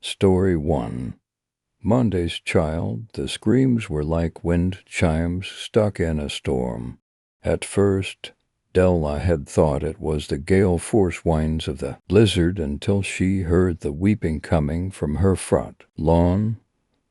Story 1. Monday's child. The screams were like wind chimes stuck in a storm. At first, Della had thought it was the gale force winds of the blizzard until she heard the weeping coming from her front lawn.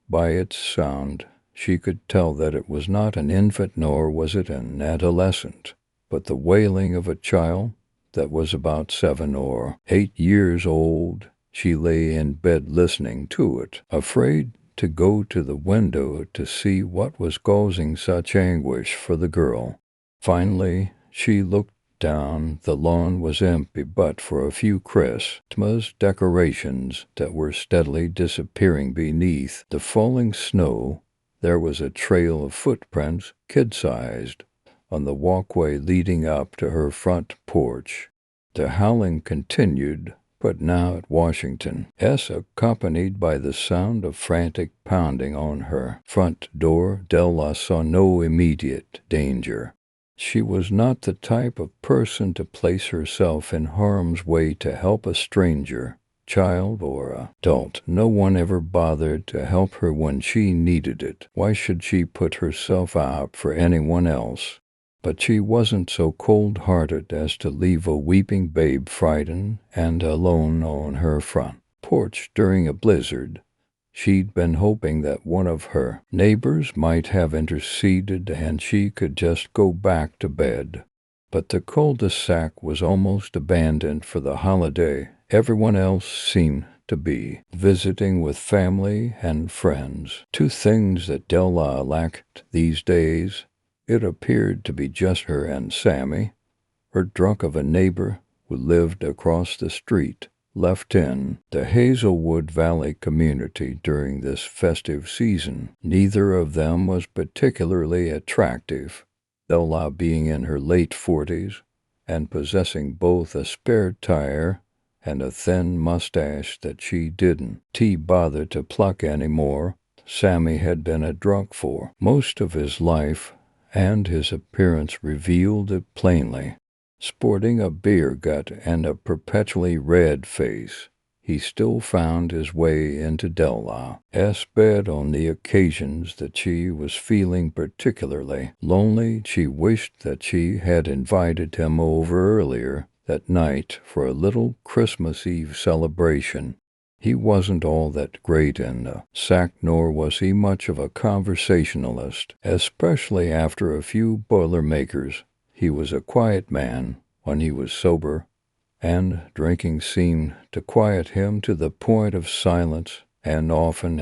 By its sound, she could tell that it was not an infant nor was it an adolescent, but the wailing of a child that was about 7 or 8 years old. She lay in bed listening to it, afraid to go to the window to see what was causing such anguish for the girl. Finally, she looked down. The lawn was empty but for a few Christmas decorations that were steadily disappearing beneath the falling snow. There was a trail of footprints, kid-sized, on the walkway leading up to her front porch. The howling continued, but now at Washington S. accompanied by the sound of frantic pounding on her front door. Della saw no immediate danger. She was not the type of person to place herself in harm's way to help a stranger, child or adult. No one ever bothered to help her when she needed it. Why should she put herself out for anyone else? But she wasn't so cold-hearted as to leave a weeping babe frightened and alone on her front porch during a blizzard. She'd been hoping that one of her neighbors might have interceded and she could just go back to bed. But the cul-de-sac was almost abandoned for the holiday. Everyone else seemed to be visiting with family and friends, two things that Della lacked these days. It appeared to be just her and Sammy, her drunk of a neighbor who lived across the street, left in the Hazelwood Valley community during this festive season. Neither of them was particularly attractive, Della being in her late 40s and possessing both a spare tire and a thin mustache that she didn't bother to pluck anymore. Sammy had been a drunk for most of his life, and his appearance revealed it plainly. Sporting a beer gut and a perpetually red face, he still found his way into Della's bed on the occasions that she was feeling particularly lonely. She wished that she had invited him over earlier that night for a little Christmas Eve celebration. He wasn't all that great in the sack, nor was he much of a conversationalist, especially after a few Boilermakers. He was a quiet man when he was sober, and drinking seemed to quiet him to the point of silence and often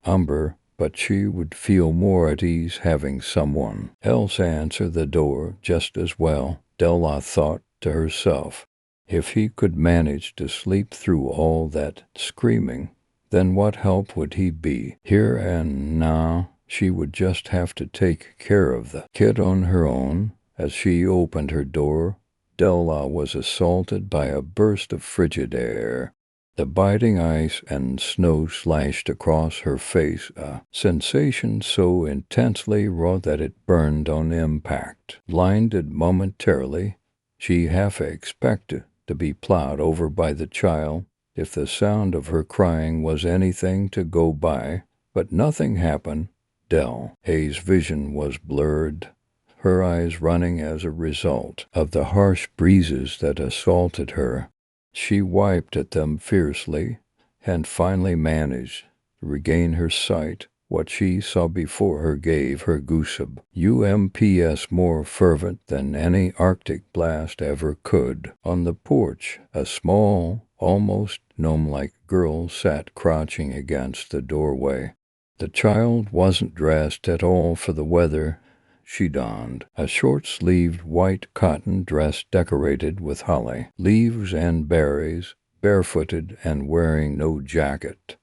umber, but she would feel more at ease having someone else answer the door just as well, Della thought to herself. If he could manage to sleep through all that screaming, then what help would he be? Here and now, she would just have to take care of the kid on her own. As she opened her door, Della was assaulted by a burst of frigid air. The biting ice and snow slashed across her face, a sensation so intensely raw that it burned on impact. Blinded momentarily, she half expected to be plowed over by the child if the sound of her crying was anything to go by, but nothing happened. Della's vision was blurred, her eyes running as a result of the harsh breezes that assaulted her. She wiped at them fiercely and finally managed to regain her sight. What she saw before her gave her goosebumps more fervent than any Arctic blast ever could. On the porch, a small, almost gnome-like girl sat crouching against the doorway. The child wasn't dressed at all for the weather. She donned a short-sleeved white cotton dress decorated with holly leaves and berries, barefooted and wearing no jacket.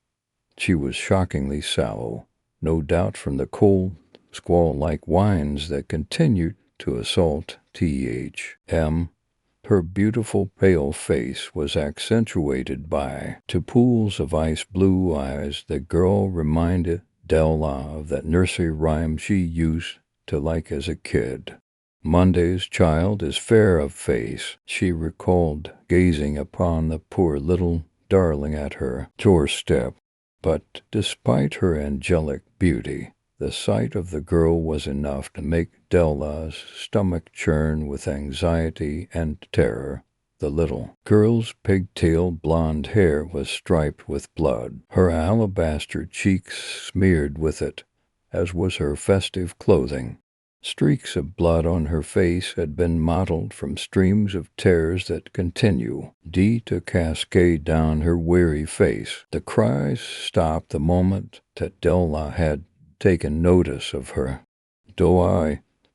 She was shockingly sallow, no doubt from the cold, squall-like winds that continued to assault Her beautiful pale face was accentuated by two pools of ice-blue eyes. The girl reminded Della of that nursery rhyme she used to like as a kid. Monday's child is fair of face. She recalled gazing upon the poor little darling at her doorstep. But despite her angelic beauty, the sight of the girl was enough to make Della's stomach churn with anxiety and terror. The little girl's pigtailed blonde hair was striped with blood, her alabaster cheeks smeared with it, as was her festive clothing. Streaks of blood on her face had been mottled from streams of tears that continue to cascade down her weary face. The cries stopped the moment that Della had taken notice of her.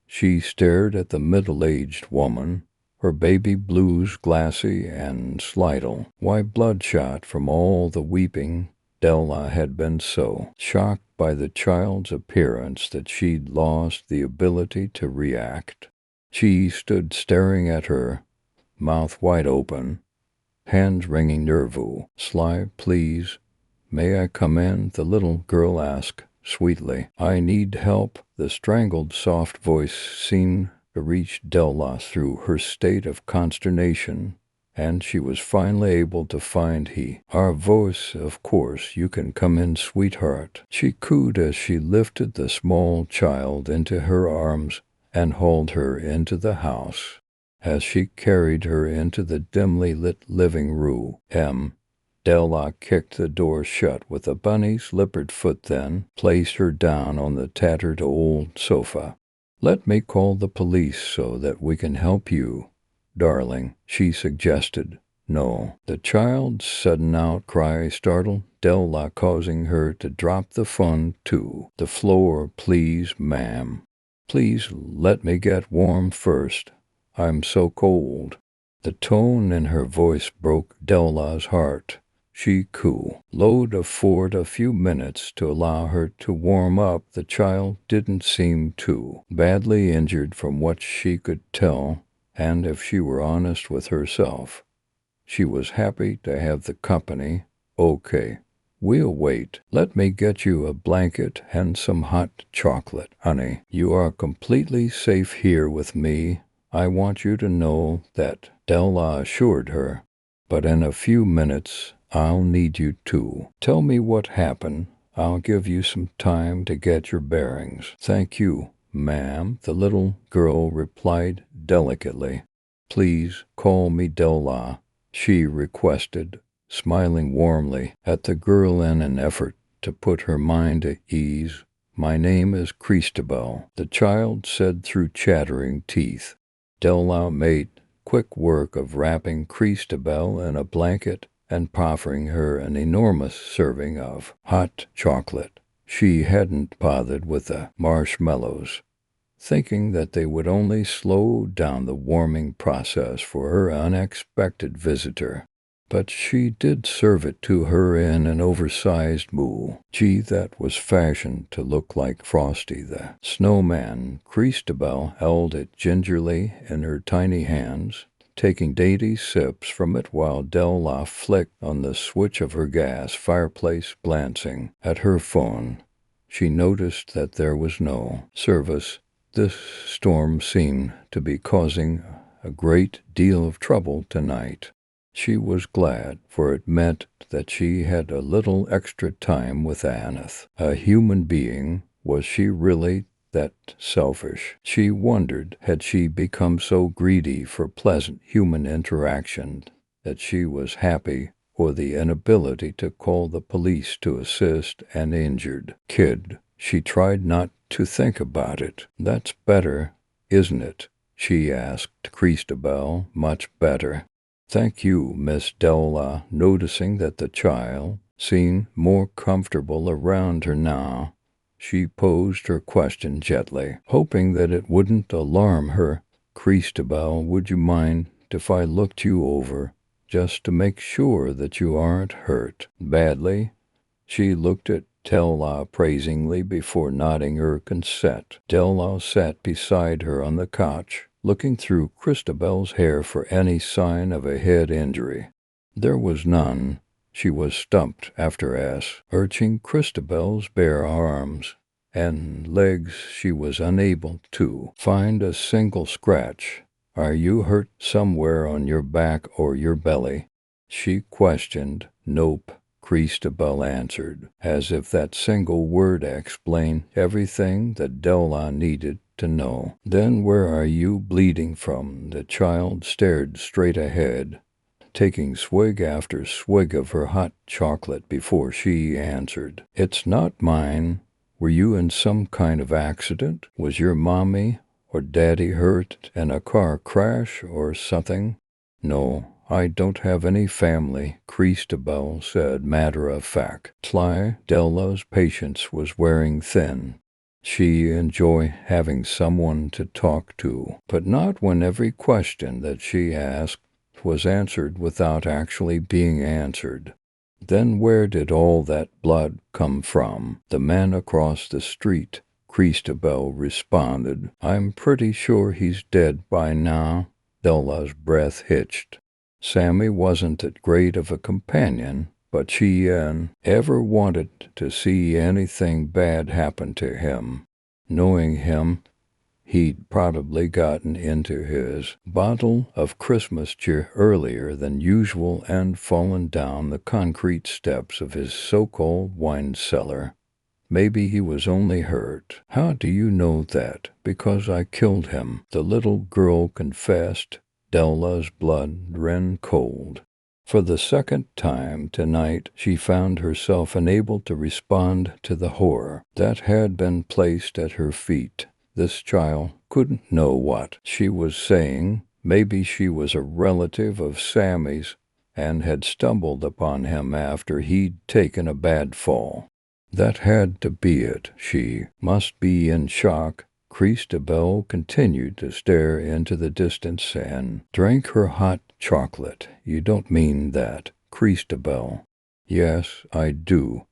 She stared at the middle-aged woman, her baby blues glassy and slidal. Why, bloodshot from all the weeping, Della had been so shocked by the child's appearance that she'd lost the ability to react. She stood staring at her, mouth wide open, hands wringing nervous. "Sly, please, may I come in?" the little girl asked sweetly. "I need help." The strangled soft voice seemed to reach Della through her state of consternation, and she was finally able to find "Our voice, of course, you can come in, sweetheart," she cooed as she lifted the small child into her arms and hauled her into the house. As she carried her into the dimly lit living room, Della kicked the door shut with a bunny slippered foot, then placed her down on the tattered old sofa. "Let me call the police so that we can help you, darling," she suggested. "No." The child's sudden outcry startled Della, causing her to drop the phone to the floor. "Please, ma'am. Please let me get warm first. I'm so cold." The tone in her voice broke Della's heart. She could afford a few minutes to allow her to warm up. The child didn't seem too badly injured from what she could tell, and if she were honest with herself, she was happy to have the company. "Okay, we'll wait. Let me get you a blanket and some hot chocolate, honey. You are completely safe here with me. I want you to know that," Della assured her. "But in a few minutes, I'll need you to tell me what happened. I'll give you some time to get your bearings." "Thank you, ma'am," the little girl replied delicately. "Please call me Della," she requested, smiling warmly at the girl in an effort to put her mind at ease. "My name is Christabel," the child said through chattering teeth. Della made quick work of wrapping Christabel in a blanket and proffering her an enormous serving of hot chocolate. She hadn't bothered with the marshmallows, thinking that they would only slow down the warming process for her unexpected visitor. But she did serve it to her in an oversized moule that was fashioned to look like Frosty the Snowman. Christabel held it gingerly in her tiny hands, taking dainty sips from it while Della flicked on the switch of her gas fireplace. Glancing at her phone, she noticed that there was no service. This storm seemed to be causing a great deal of trouble tonight. She was glad, for it meant that she had a little extra time with Aneth. A human being, was she really that selfish? She wondered, had she become so greedy for pleasant human interaction that she was happy for the inability to call the police to assist an injured kid? She tried not to think about it. "That's better, isn't it?" she asked Christabel. "Much better. Thank you, Miss Della." Noticing that the child seemed more comfortable around her now, she posed her question gently, hoping that it wouldn't alarm her. "Christabel, would you mind if I looked you over, just to make sure that you aren't hurt badly?" She looked at Della appraisingly before nodding her consent. Della sat beside her on the couch, looking through Christabel's hair for any sign of a head injury. There was none. She was stumped after urging Christabel's bare arms and legs. She was unable to find a single scratch. "Are you hurt somewhere on your back or your belly?" she questioned. Nope, Christabel answered, as if that single word explained everything that Della needed to know. Then where are you bleeding from? The child stared straight ahead, taking swig after swig of her hot chocolate before she answered. It's not mine. Were you in some kind of accident? Was your mommy or daddy hurt in a car crash or something? No, I don't have any family, Christabel said matter-of-factly. Della's patience was wearing thin. She enjoyed having someone to talk to, but not when every question that she asked was answered without actually being answered. Then where did all that blood come from? The man across the street, Christabel responded. I'm pretty sure he's dead by now. Della's breath hitched. Sammy wasn't that great of a companion, but she ever wanted to see anything bad happen to him. Knowing him, he'd probably gotten into his bottle of Christmas cheer earlier than usual and fallen down the concrete steps of his so-called wine cellar. Maybe he was only hurt. How do you know that? Because I killed him, the little girl confessed. Della's blood ran cold. For the second time tonight, she found herself unable to respond to the horror that had been placed at her feet. This child couldn't know what she was saying. Maybe she was a relative of Sammy's and had stumbled upon him after he'd taken a bad fall. That had to be it. She must be in shock. Christabel continued to stare into the distance and drank her hot chocolate. You don't mean that, Christabel? Yes, I do.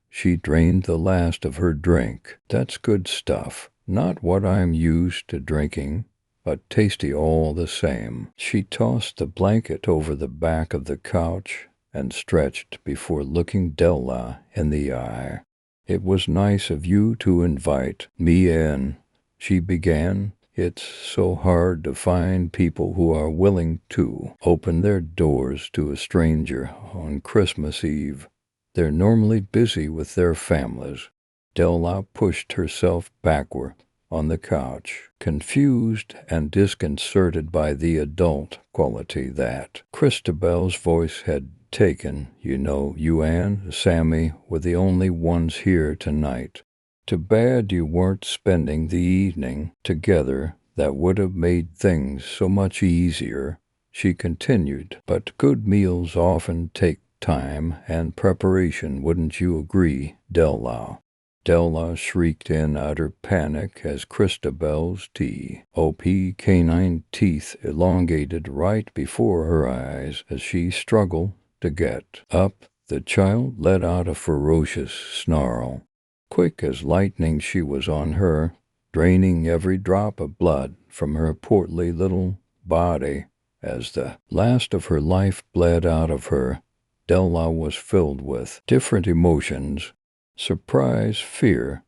She drained the last of her drink. That's good stuff. Not what I'm used to drinking, but tasty all the same. She tossed the blanket over the back of the couch and stretched before looking Della in the eye. It was nice of you to invite me in, she began. It's so hard to find people who are willing to open their doors to a stranger on Christmas Eve. They're normally busy with their families. Della pushed herself backward on the couch, confused and disconcerted by the adult quality that Christabel's voice had taken. You know, you and Sammy were the only ones here tonight. Too bad you weren't spending the evening together. That would have made things so much easier, she continued. But good meals often take time and preparation, wouldn't you agree, Della? Della shrieked in utter panic as Christabel's T.O.P. canine teeth elongated right before her eyes as she struggled to get up. The child let out a ferocious snarl. Quick as lightning she was on her, draining every drop of blood from her portly little body. As the last of her life bled out of her, Della was filled with different emotions: surprise, fear,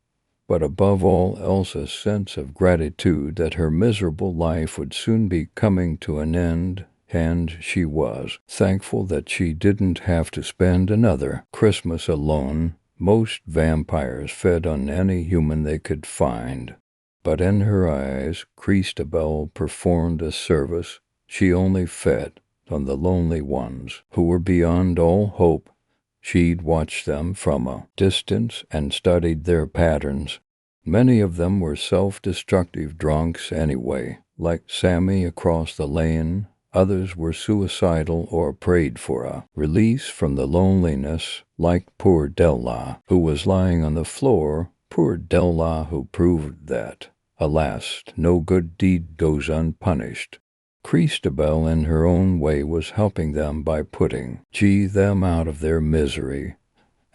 but above all else a sense of gratitude that her miserable life would soon be coming to an end, and she was thankful that she didn't have to spend another Christmas alone. Most vampires fed on any human they could find, but in her eyes Christabel performed a service. She only fed on the lonely ones who were beyond all hope. She'd watched them from a distance and studied their patterns. Many of them were self-destructive drunks anyway, like Sammy across the lane. Others were suicidal or prayed for a release from the loneliness, like poor Della, who was lying on the floor. Poor Della, who proved that, alas, no good deed goes unpunished. Christabel, in her own way, was helping them by putting them out of their misery,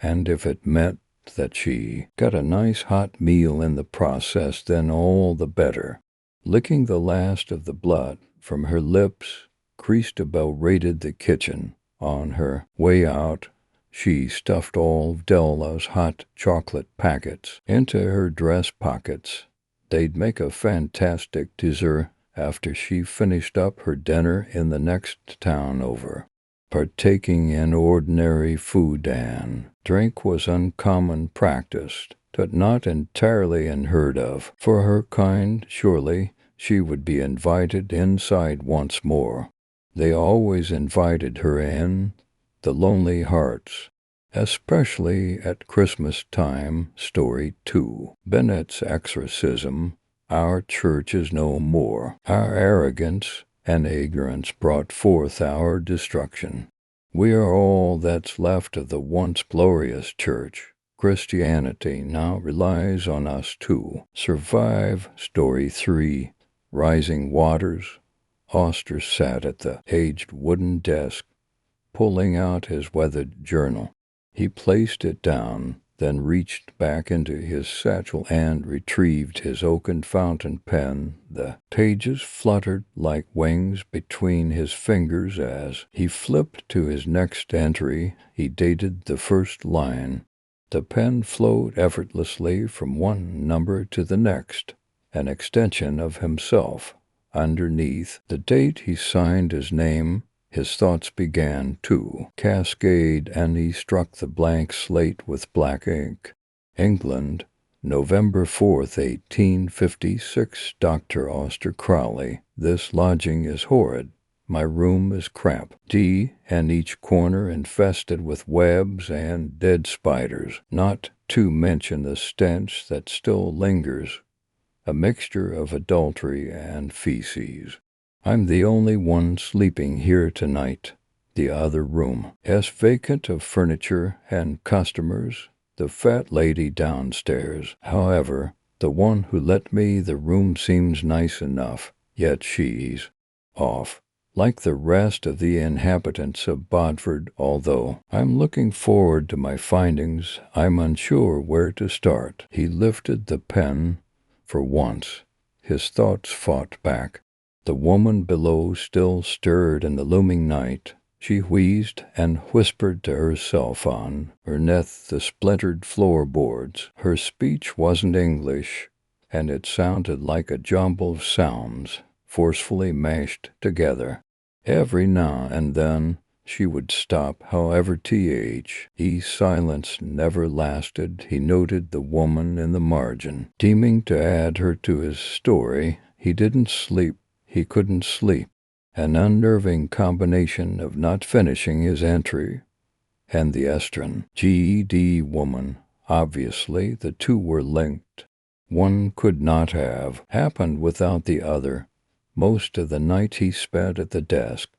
and if it meant that she got a nice hot meal in the process, then all the better. Licking the last of the blood from her lips, Christabel raided the kitchen. On her way out, she stuffed all of Della's hot chocolate packets into her dress pockets. They'd make a fantastic dessert after she finished up her dinner in the next town over. partaking in ordinary food and drink was uncommon practiced, but not entirely unheard of. For her kind, surely she would be invited inside once more. They always invited her in, the lonely hearts, especially at Christmas time. Story 2. Bennett's exorcism. Our church is no more. Our arrogance and ignorance brought forth our destruction. We are all that's left of the once glorious church. Christianity now relies on us to survive. Story 3. Rising waters. Oster sat at the aged wooden desk, pulling out his weathered journal. He placed it down, then reached back into his satchel and retrieved his oaken fountain pen. The pages fluttered like wings between his fingers as he flipped to his next entry. He dated the first line. The pen flowed effortlessly from one number to the next, an extension of himself. Underneath the date he signed his name. His thoughts began to cascade, and he struck the blank slate with black ink. England, November 4th, 1856. Dr. Oster Crowley. This lodging is horrid. My room is cramped, and each corner infested with webs and dead spiders, not to mention the stench that still lingers, a mixture of adultery and feces. I'm the only one sleeping here tonight. The other room is vacant of furniture and customers. The fat lady downstairs, however, the one who let me the room, seems nice enough, yet she's off, like the rest of the inhabitants of Bodford. Although I'm looking forward to my findings, I'm unsure where to start. He lifted the pen. For once, his thoughts fought back. The woman below still stirred in the looming night. She wheezed and whispered to herself on beneath the splintered floorboards. Her speech wasn't English, and it sounded like a jumble of sounds, forcefully mashed together. Every now and then she would stop, however. Silence never lasted. He noted the woman in the margin, deeming to add her to his story. He didn't sleep. He couldn't sleep. An unnerving combination of not finishing his entry and the Estrin GED woman. Obviously, the two were linked. One could not have happened without the other. Most of the night he spent at the desk,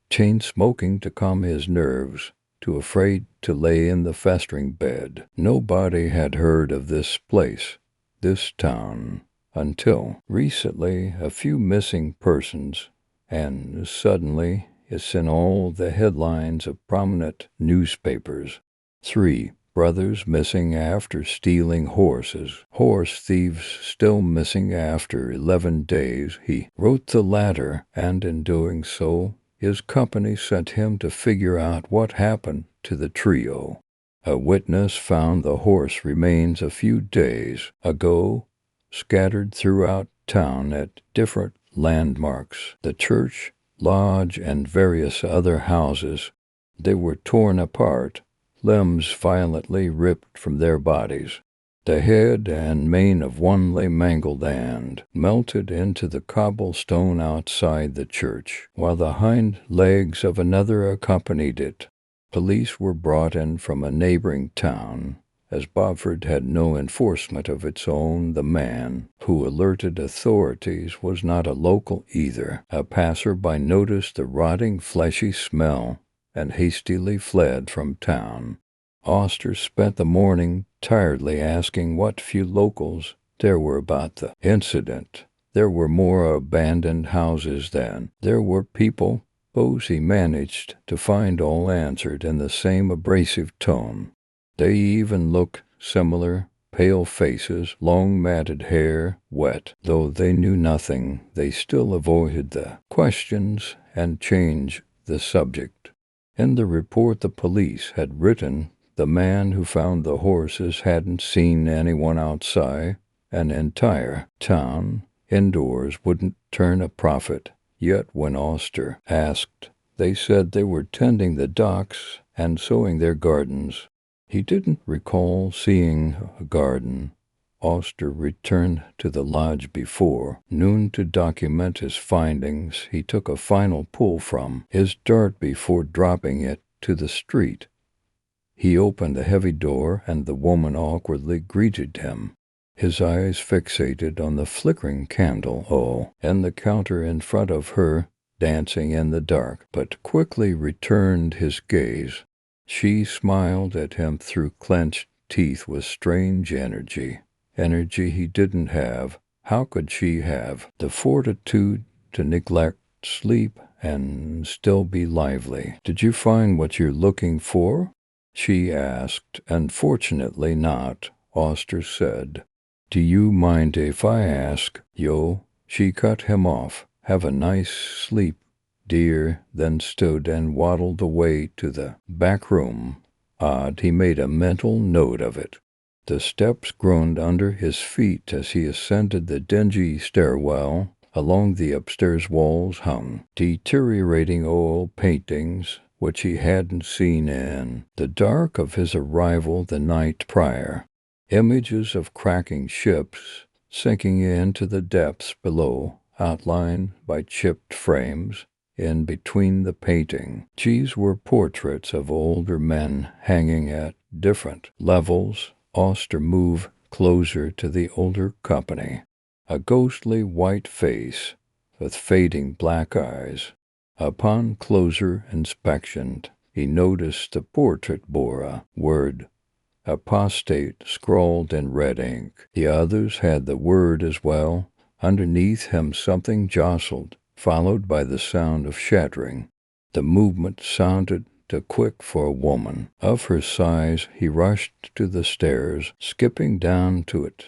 chain smoking to calm his nerves, too afraid to lay in the festering bed. Nobody had heard of this place, this town, until recently. A few missing persons, and suddenly it's in all the headlines of prominent newspapers. 3 brothers missing after stealing horses. Horse thieves still missing after 11 days. He wrote the latter, and in doing so, his company sent him to figure out what happened to the trio. A witness found the horse remains a few days ago, scattered throughout town at different landmarks, the church, lodge, and various other houses. They were torn apart, limbs violently ripped from their bodies. The head and mane of one lay mangled and melted into the cobblestone outside the church, while the hind legs of another accompanied it. Police were brought in from a neighboring town, as Bodford had no enforcement of its own. The man who alerted authorities was not a local either. A passer-by noticed the rotting, fleshy smell and hastily fled from town. Oster spent the morning tiredly asking what few locals there were about the incident. There were more abandoned houses than there were people. Those he managed to find all answered in the same abrasive tone. They even looked similar, pale faces, long matted hair, wet. Though they knew nothing, they still avoided the questions and changed the subject. In the report the police had written, the man who found the horses hadn't seen anyone outside. An entire town indoors wouldn't turn a profit. Yet when Oster asked They said they were tending the docks and sowing their gardens. He didn't recall seeing a garden. Oster returned to the lodge before noon to document his findings. He took a final pull from his dart before dropping it to the street. He opened the heavy door, and the woman awkwardly greeted him, his eyes fixated on the flickering candle and the counter in front of her, dancing in the dark, but quickly returned his gaze. She smiled at him through clenched teeth with strange energy he didn't have. How could she have the fortitude to neglect sleep and still be lively? "Did you find what you're looking for?" she asked. "Unfortunately not," Oster said. "Do you mind if I ask, yo?" She cut him off. "Have a nice sleep, dear," then stood and waddled away to the back room. Odd, he made a mental note of it. The steps groaned under his feet as he ascended the dingy stairwell. Along the upstairs walls hung deteriorating oil paintings, which he hadn't seen in the dark of his arrival the night prior. Images of cracking ships sinking into the depths below, outlined by chipped frames. In between the painting, these were portraits of older men hanging at different levels. Oster moved closer to the older company. A ghostly white face with fading black eyes. Upon closer inspection, he noticed the portrait bore a word, apostate, scrawled in red ink. The others had the word as well. Underneath him something jostled, followed by the sound of shattering. The movement sounded too quick for a woman of her size. He rushed to the stairs, skipping down to it.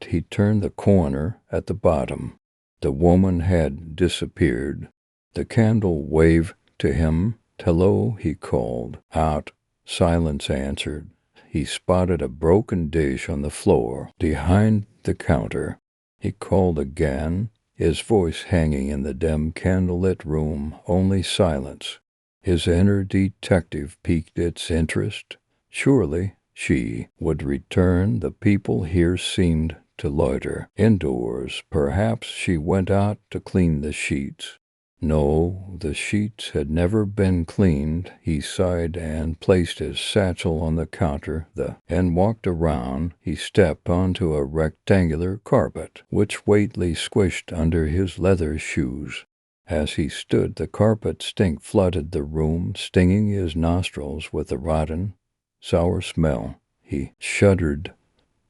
He turned the corner at the bottom. The woman had disappeared. The candle waved to him. "Hello," he called out. Silence answered. He spotted a broken dish on the floor behind the counter. He called again, his voice hanging in the dim candlelit room. Only silence. His inner detective piqued its interest. Surely she would return. The people here seemed to loiter indoors. Perhaps she went out to clean the sheets. No, the sheets had never been cleaned. He sighed and placed his satchel on the counter and walked around. He stepped onto a rectangular carpet, which weightily squished under his leather shoes. As he stood, the carpet stink flooded the room, stinging his nostrils with a rotten, sour smell. He shuddered,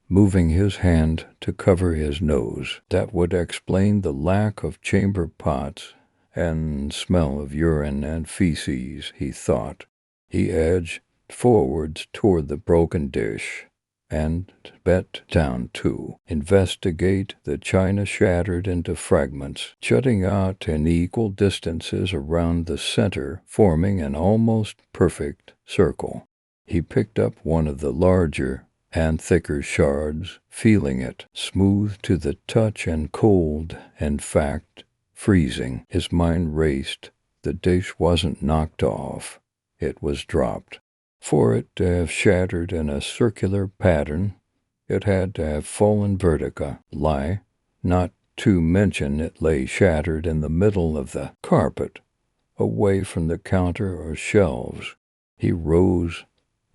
moving his hand to cover his nose. That would explain the lack of chamber pots and smell of urine and feces, he thought. He edged forwards toward the broken dish and bent down to investigate the china shattered into fragments, jutting out in equal distances around the center, forming an almost perfect circle. He picked up one of the larger and thicker shards, feeling it, smooth to the touch and cold, in fact, freezing. His mind raced. The dish wasn't knocked off. It was dropped. For it to have shattered in a circular pattern, it had to have fallen vertically, not to mention it lay shattered in the middle of the carpet, away from the counter or shelves. He rose,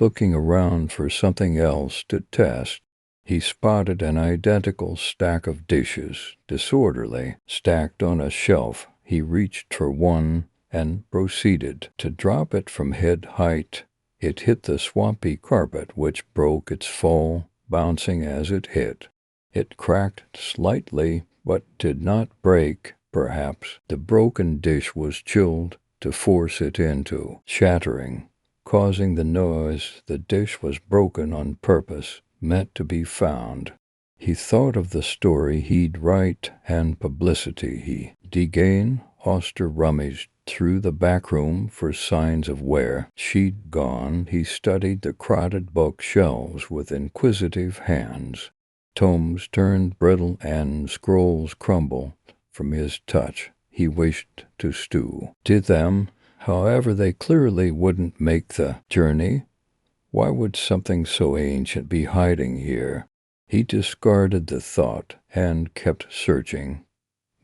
looking around for something else to test. He spotted an identical stack of dishes, disorderly, stacked on a shelf. He reached for one and proceeded to drop it from head height. It hit the swampy carpet, which broke its fall, bouncing as it hit. It cracked slightly, but did not break. Perhaps the broken dish was chilled to force it into shattering, causing the noise. The dish was broken on purpose, meant to be found. He thought of the story he'd write and publicity he'd gain. Oster rummaged through the back room for signs of where she'd gone. He studied the crowded bookshelves with inquisitive hands. Tomes turned brittle and scrolls crumbled from his touch. He wished to stew to them However, they clearly wouldn't make the journey. Why would something so ancient be hiding here? He discarded the thought and kept searching,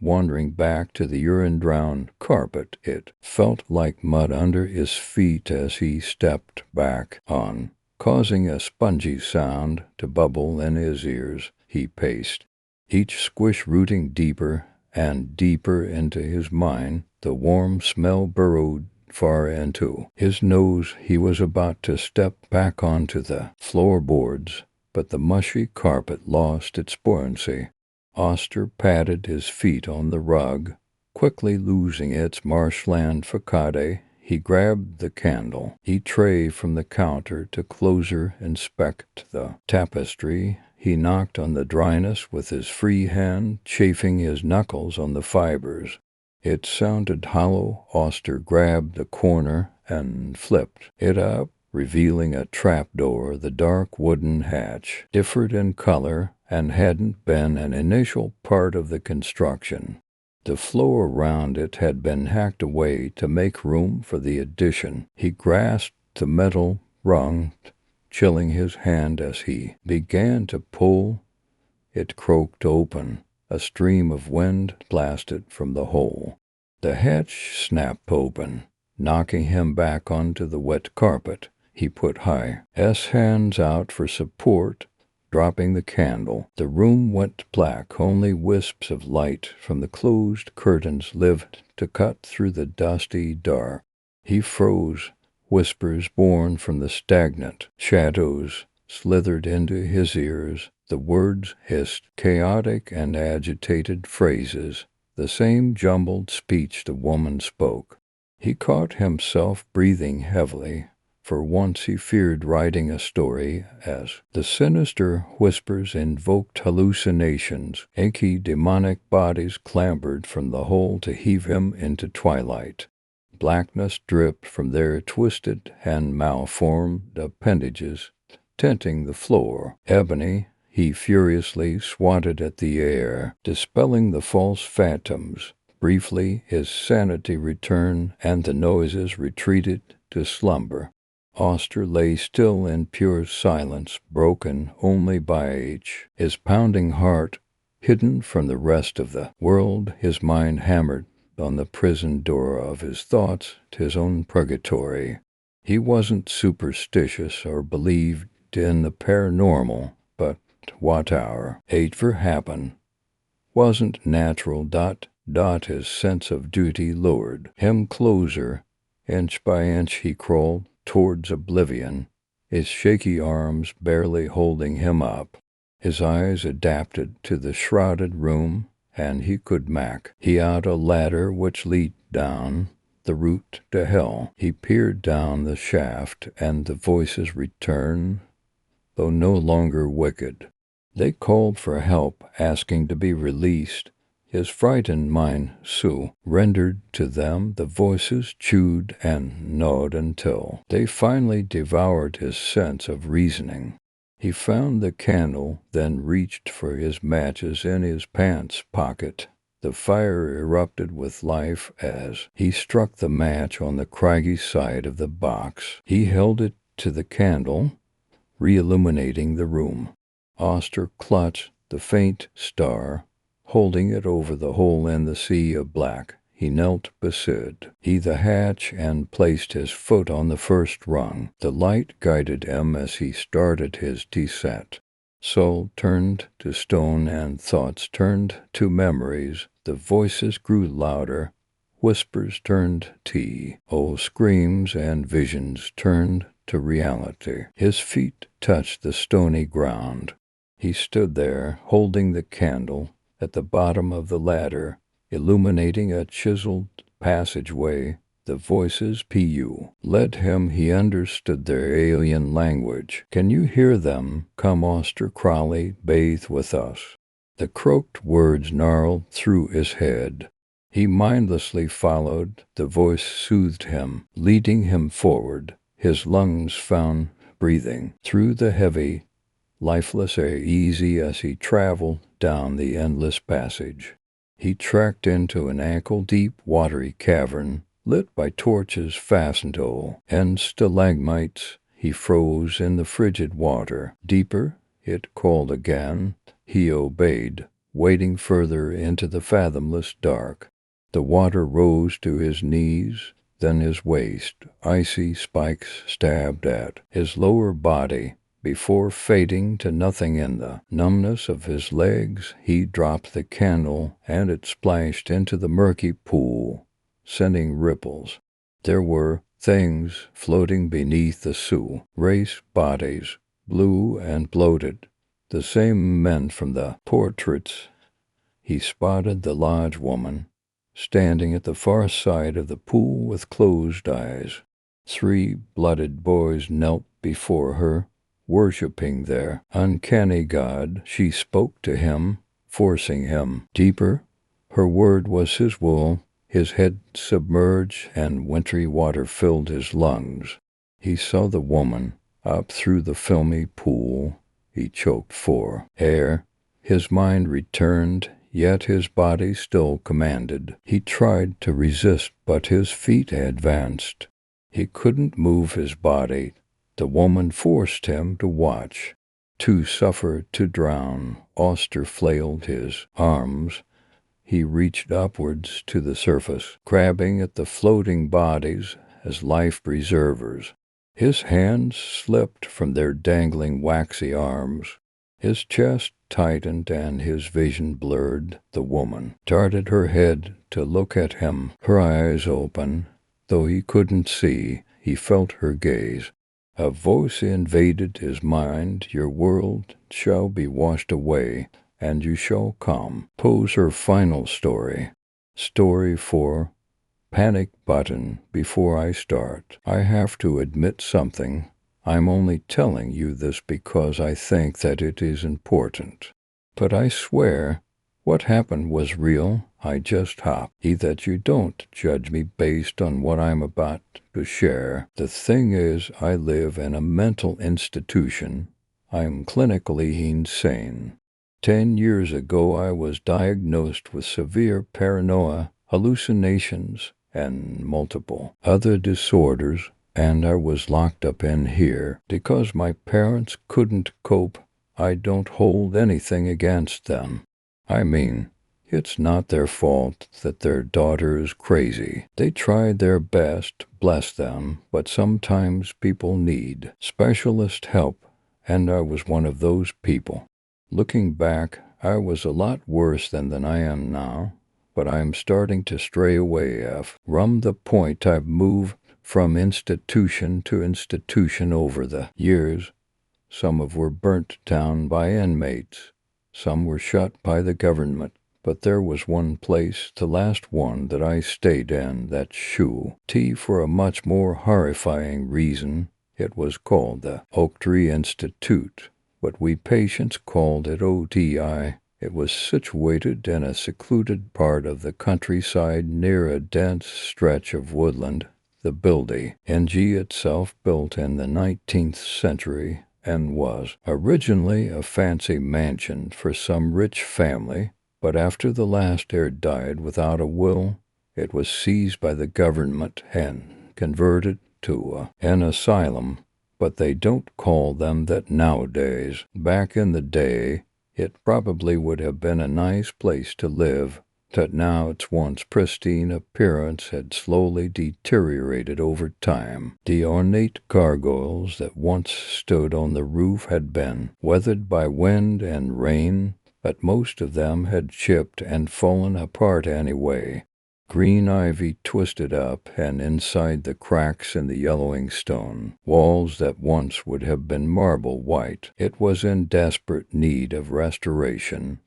wandering back to the urine-drowned carpet. It felt like mud under his feet as he stepped back on, causing a spongy sound to bubble in his ears. He paced, each squish rooting deeper and deeper into his mind. The warm smell burrowed far into his nose. He was about to step back onto the floorboards, but the mushy carpet lost its buoyancy. Oster patted his feet on the rug, quickly losing its marshland facade. He grabbed the candle tray from the counter to closer inspect the tapestry. He knocked on the dryness with his free hand, chafing his knuckles on the fibers. It sounded hollow. Oster grabbed the corner and flipped it up, revealing a trapdoor. The dark wooden hatch differed in color and hadn't been an initial part of the construction. The floor around it had been hacked away to make room for the addition. He grasped the metal rung, chilling his hand as he began to pull. It croaked open. A stream of wind blasted from the hole. The hatch snapped open, knocking him back onto the wet carpet. He put his hands out for support, dropping the candle. The room went black. Only wisps of light from the closed curtains lived to cut through the dusty dark. He froze. Whispers born from the stagnant shadows slithered into his ears. The words hissed, chaotic and agitated phrases, the same jumbled speech the woman spoke. He caught himself breathing heavily. For once he feared writing a story, as the sinister whispers invoked hallucinations. Inky demonic bodies clambered from the hole to heave him into twilight. Blackness dripped from their twisted and malformed appendages, tinting the floor ebony. He furiously swatted at the air, dispelling the false phantoms. Briefly his sanity returned, and the noises retreated to slumber. Oster lay still in pure silence, broken only by his pounding heart, hidden from the rest of the world. His mind hammered on the prison door of his thoughts, his own purgatory. He wasn't superstitious or believed in the paranormal, but whatever happened wasn't natural. His sense of duty lured him closer. Inch by inch he crawled towards oblivion, his shaky arms barely holding him up. His eyes adapted to the shrouded room, and he could make out a ladder which led down the route to hell. He peered down the shaft, and the voices returned, though no longer wicked. They called for help, asking to be released. His frightened mind surrendered to them. The voices chewed and gnawed until they finally devoured his sense of reasoning. He found the candle, then reached for his matches in his pants pocket. The fire erupted with life as he struck the match on the craggy side of the box. He held it to the candle, re-illuminating the room. Oster clutched the faint star, holding it over the hole in the sea of black. He knelt beside the hatch and placed his foot on the first rung. The light guided him as he started his descent. Soul turned to stone and thoughts turned to memories. The voices grew louder. Whispers turned screams, and visions turned to reality. His feet touched the stony ground. He stood there, holding the candle at the bottom of the ladder, illuminating a chiseled passageway. The voices led him. He understood their alien language. Can you hear them? Come, Oster Crowley, bathe with us. The croaked words gnarled through his head. He mindlessly followed. The voice soothed him, leading him forward. His lungs found breathing through the heavy, lifeless air, easy as he traveled down the endless passage. He trekked into an ankle-deep, watery cavern. lit by torches fastened and stalagmites. He froze in the frigid water. Deeper, it called again. He obeyed, wading further into the fathomless dark. The water rose to his knees, then his waist. Icy spikes stabbed at his lower body. Before fading to nothing in the numbness of his legs, he dropped the candle, and it splashed into the murky pool, sending ripples. There were things floating beneath the race bodies, blue and bloated, the same men from the portraits. He spotted the lodge woman, standing at the far side of the pool with closed eyes. 3 blooded boys knelt before her, worshipping their uncanny god. She spoke to him, forcing him deeper. Her word was his wool. His head submerged, and wintry water filled his lungs. He saw the woman up through the filmy pool. He choked for air. His mind returned, yet his body still commanded. He tried to resist, but his feet advanced. He couldn't move his body. The woman forced him to watch, to suffer, to drown. Oster flailed his arms. He reached upwards to the surface, grabbing at the floating bodies as life preservers. His hands slipped from their dangling waxy arms. His chest tightened and his vision blurred. The woman darted her head to look at him, her eyes open. Though he couldn't see, he felt her gaze. A voice invaded his mind. Your world shall be washed away, and you shall come. Pose her final story. Story 4. Panic button. Before I start, I have to admit something. I'm only telling you this because I think that it is important. But I swear, what happened was real. I just hope that you don't judge me based on what I'm about to share. The thing is, I live in a mental institution. I'm clinically insane. 10 years ago, I was diagnosed with severe paranoia, hallucinations, and multiple other disorders, and I was locked up in here because my parents couldn't cope. I don't hold anything against them. I mean, it's not their fault that their daughter is crazy. They tried their best, bless them, but sometimes people need specialist help, and I was one of those people. Looking back, I was a lot worse than I am now, but I'm starting to stray away from the point. I've moved from institution to institution over the years. Some were burnt down by inmates. Some were shut by the government. But there was one place, the last one that I stayed in, that T for a much more horrifying reason. It was called the Oak Tree Institute, but we patients called it OTI. It was situated in a secluded part of the countryside near a dense stretch of woodland. The building, NG itself, built in the 19th century, and was originally a fancy mansion for some rich family. But after the last heir died without a will, it was seized by the government and converted to an asylum. But they don't call them that nowadays. Back in the day, it probably would have been a nice place to live, but now its once pristine appearance had slowly deteriorated over time. The ornate gargoyles that once stood on the roof had been weathered by wind and rain, but most of them had chipped and fallen apart anyway. Green ivy twisted up, and inside the cracks in the yellowing stone walls that once would have been marble white, it was in desperate need of restoration.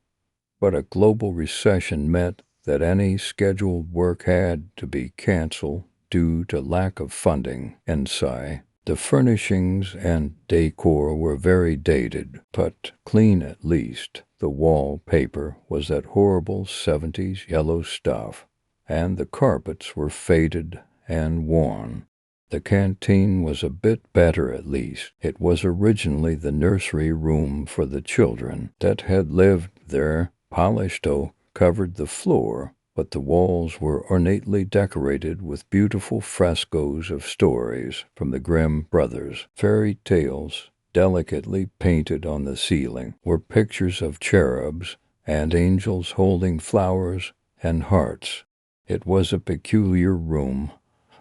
But a global recession meant that any scheduled work had to be canceled due to lack of funding. Inside, the furnishings and decor were very dated, but clean at least. The wallpaper was that horrible 70s yellow stuff, and the carpets were faded and worn. The canteen was a bit better at least. It was originally the nursery room for the children that had lived there. Polished oak covered the floor, but the walls were ornately decorated with beautiful frescoes of stories from the Grimm brothers. Fairy tales, delicately painted on the ceiling, were pictures of cherubs and angels holding flowers and hearts. It was a peculiar room,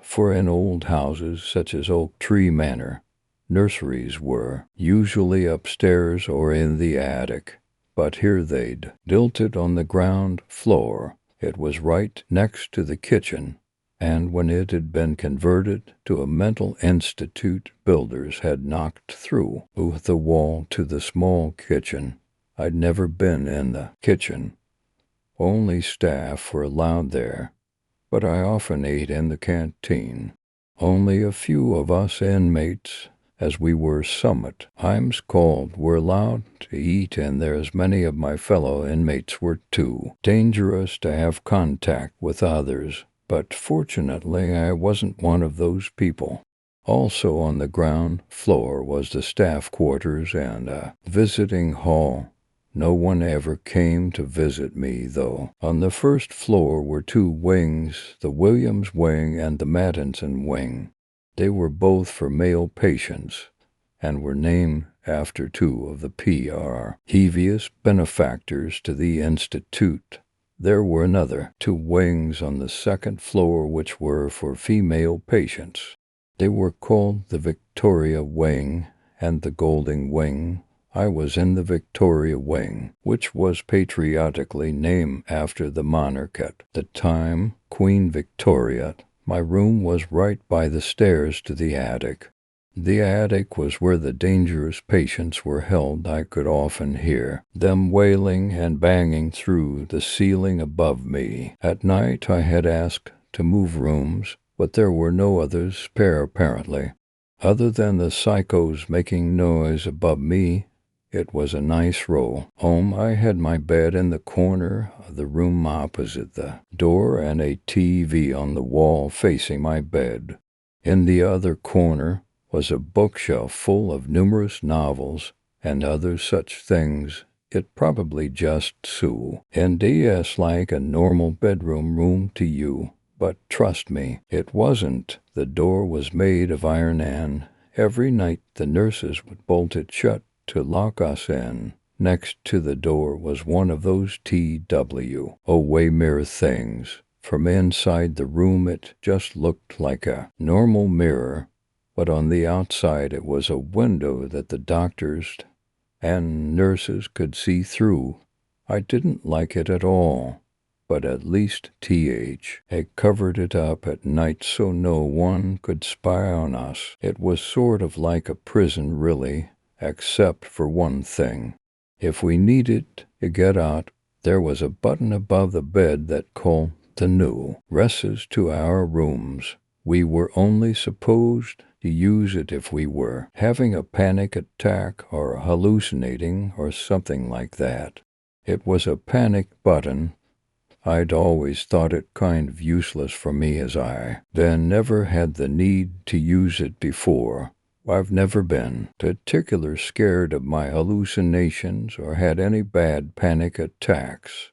for in old houses such as Oak Tree Manor, nurseries were usually upstairs or in the attic, but here they'd built it on the ground floor. It was right next to the kitchen, and when it had been converted to a mental institute, builders had knocked through the wall to the small kitchen. I'd never been in the kitchen. Only staff were allowed there, but I often ate in the canteen. Only a few of us inmates, as we were sometimes called, were allowed to eat, and there as many of my fellow inmates were too dangerous to have contact with others, but fortunately I wasn't one of those people. Also on the ground floor was the staff quarters and a visiting hall. No one ever came to visit me, though. On the first floor were two wings, the Williams wing and the Mattinson wing. They were both for male patients, and were named after two of the previous benefactors to the Institute. There were another two wings on the second floor which were for female patients. They were called the Victoria Wing and the Golding Wing. I was in the Victoria Wing, which was patriotically named after the monarch at the time, Queen Victoria. My room was right by the stairs to the attic. The attic was where the dangerous patients were held. I could often hear them wailing and banging through the ceiling above me. At night I had asked to move rooms, but there were no others spare apparently. Other than the psychos making noise above me, it was a nice row. I had my bed in the corner of the room opposite the door and a TV on the wall facing my bed. In the other corner was a bookshelf full of numerous novels and other such things. It probably just sounded like a normal bedroom room to you, but trust me, it wasn't. The door was made of iron, and every night the nurses would bolt it shut to lock us in. Next to the door was one of those two-way mirror things. From inside the room it just looked like a normal mirror, but on the outside it was a window that the doctors and nurses could see through. I didn't like it at all, but at least had covered it up at night so no one could spy on us. It was sort of like a prison, really, except for one thing. If we needed to get out, there was a button above the bed that called the new recess to our rooms. We were only supposed to use it if we were having a panic attack or hallucinating or something like that. It was a panic button. I'd always thought it kind of useless for me, as I then never had the need to use it before. I've never been particular scared of my hallucinations or had any bad panic attacks.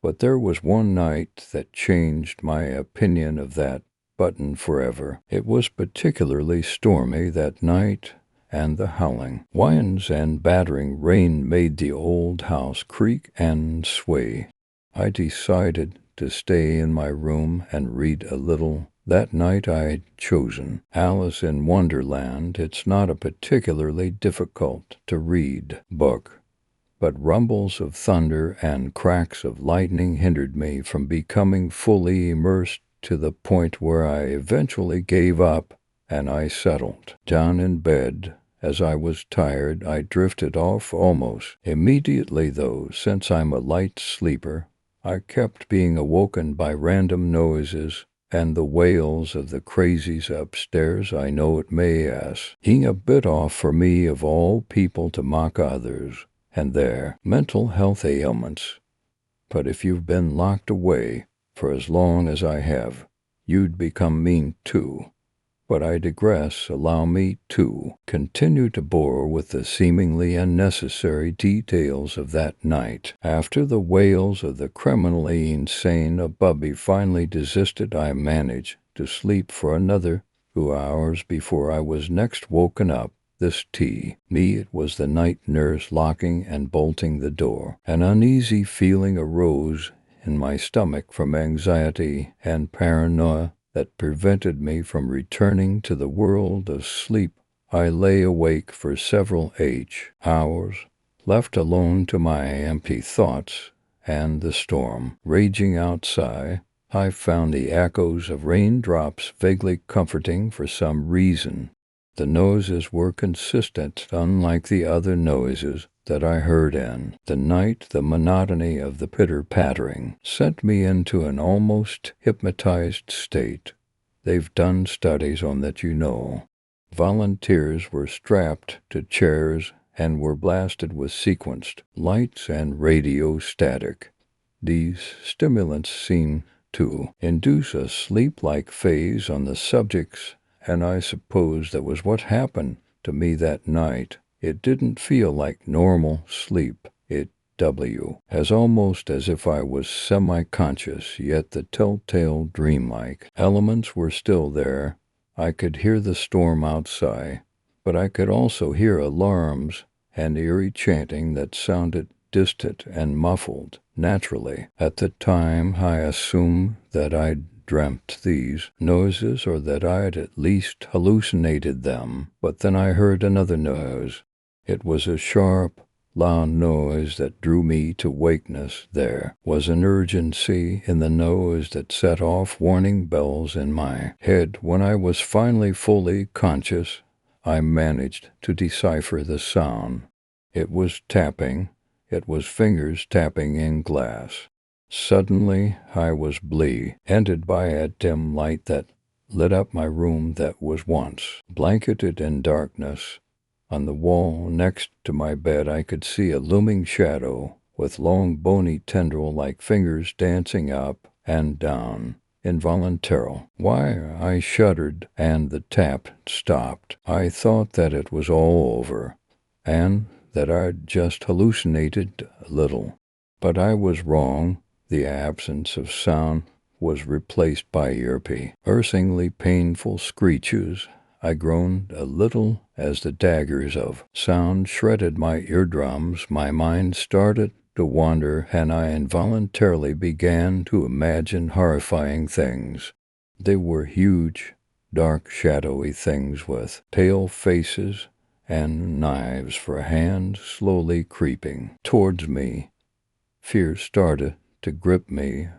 But there was one night that changed my opinion of that button forever. It was particularly stormy that night, and the howling winds and battering rain made the old house creak and sway. I decided to stay in my room and read a little. That night I'd chosen Alice in Wonderland. It's not a particularly difficult to read book, but rumbles of thunder and cracks of lightning hindered me from becoming fully immersed to the point where I eventually gave up, and I settled down in bed. As I was tired, I drifted off almost immediately, though, since I'm a light sleeper. I kept being awoken by random noises and the wails of the crazies upstairs. I know it may seem a bit off for me of all people to mock others and their mental health ailments, but if you've been locked away for as long as I have, you'd become mean too. But I digress. Allow me to continue to bore with the seemingly unnecessary details of that night. After the wails of the criminally insane Bubby finally desisted, I managed to sleep for another 2 hours before I was next woken up. It was the night nurse locking and bolting the door. An uneasy feeling arose in my stomach from anxiety and paranoia that prevented me from returning to the world of sleep. I lay awake for several hours, left alone to my empty thoughts and the storm raging outside. I found the echoes of raindrops vaguely comforting for some reason. The noises were consistent, unlike the other noises that I heard in the night. The monotony of the pitter-pattering sent me into an almost hypnotized state. They've done studies on that, you know. Volunteers were strapped to chairs and were blasted with sequenced lights and radio static. These stimulants seem to induce a sleep-like phase on the subjects, and I suppose that was what happened to me that night. It didn't feel like normal sleep. As almost as if I was semi-conscious, yet the telltale dreamlike elements were still there. I could hear the storm outside, but I could also hear alarms and eerie chanting that sounded distant and muffled. Naturally, at the time I assumed that I'd dreamt these noises, or that I'd at least hallucinated them. But then I heard another noise. It was a sharp, loud noise that drew me to wakeness. There was an urgency in the noise that set off warning bells in my head. When I was finally fully conscious, I managed to decipher the sound. It was tapping. It was fingers tapping in glass. Suddenly, I was blinded by a dim light that lit up my room that was once blanketed in darkness. On the wall next to my bed, I could see a looming shadow with long bony tendril-like fingers dancing up and down. Involuntarily, I shuddered, and the tap stopped. I thought that it was all over, and that I'd just hallucinated a little. But I was wrong. The absence of sound was replaced by piercingly painful screeches. I groaned a little as the daggers of sound shredded my eardrums. My mind started to wander, and I involuntarily began to imagine horrifying things. They were huge, dark, shadowy things with pale faces and knives for hands slowly creeping towards me. Fear started to grip me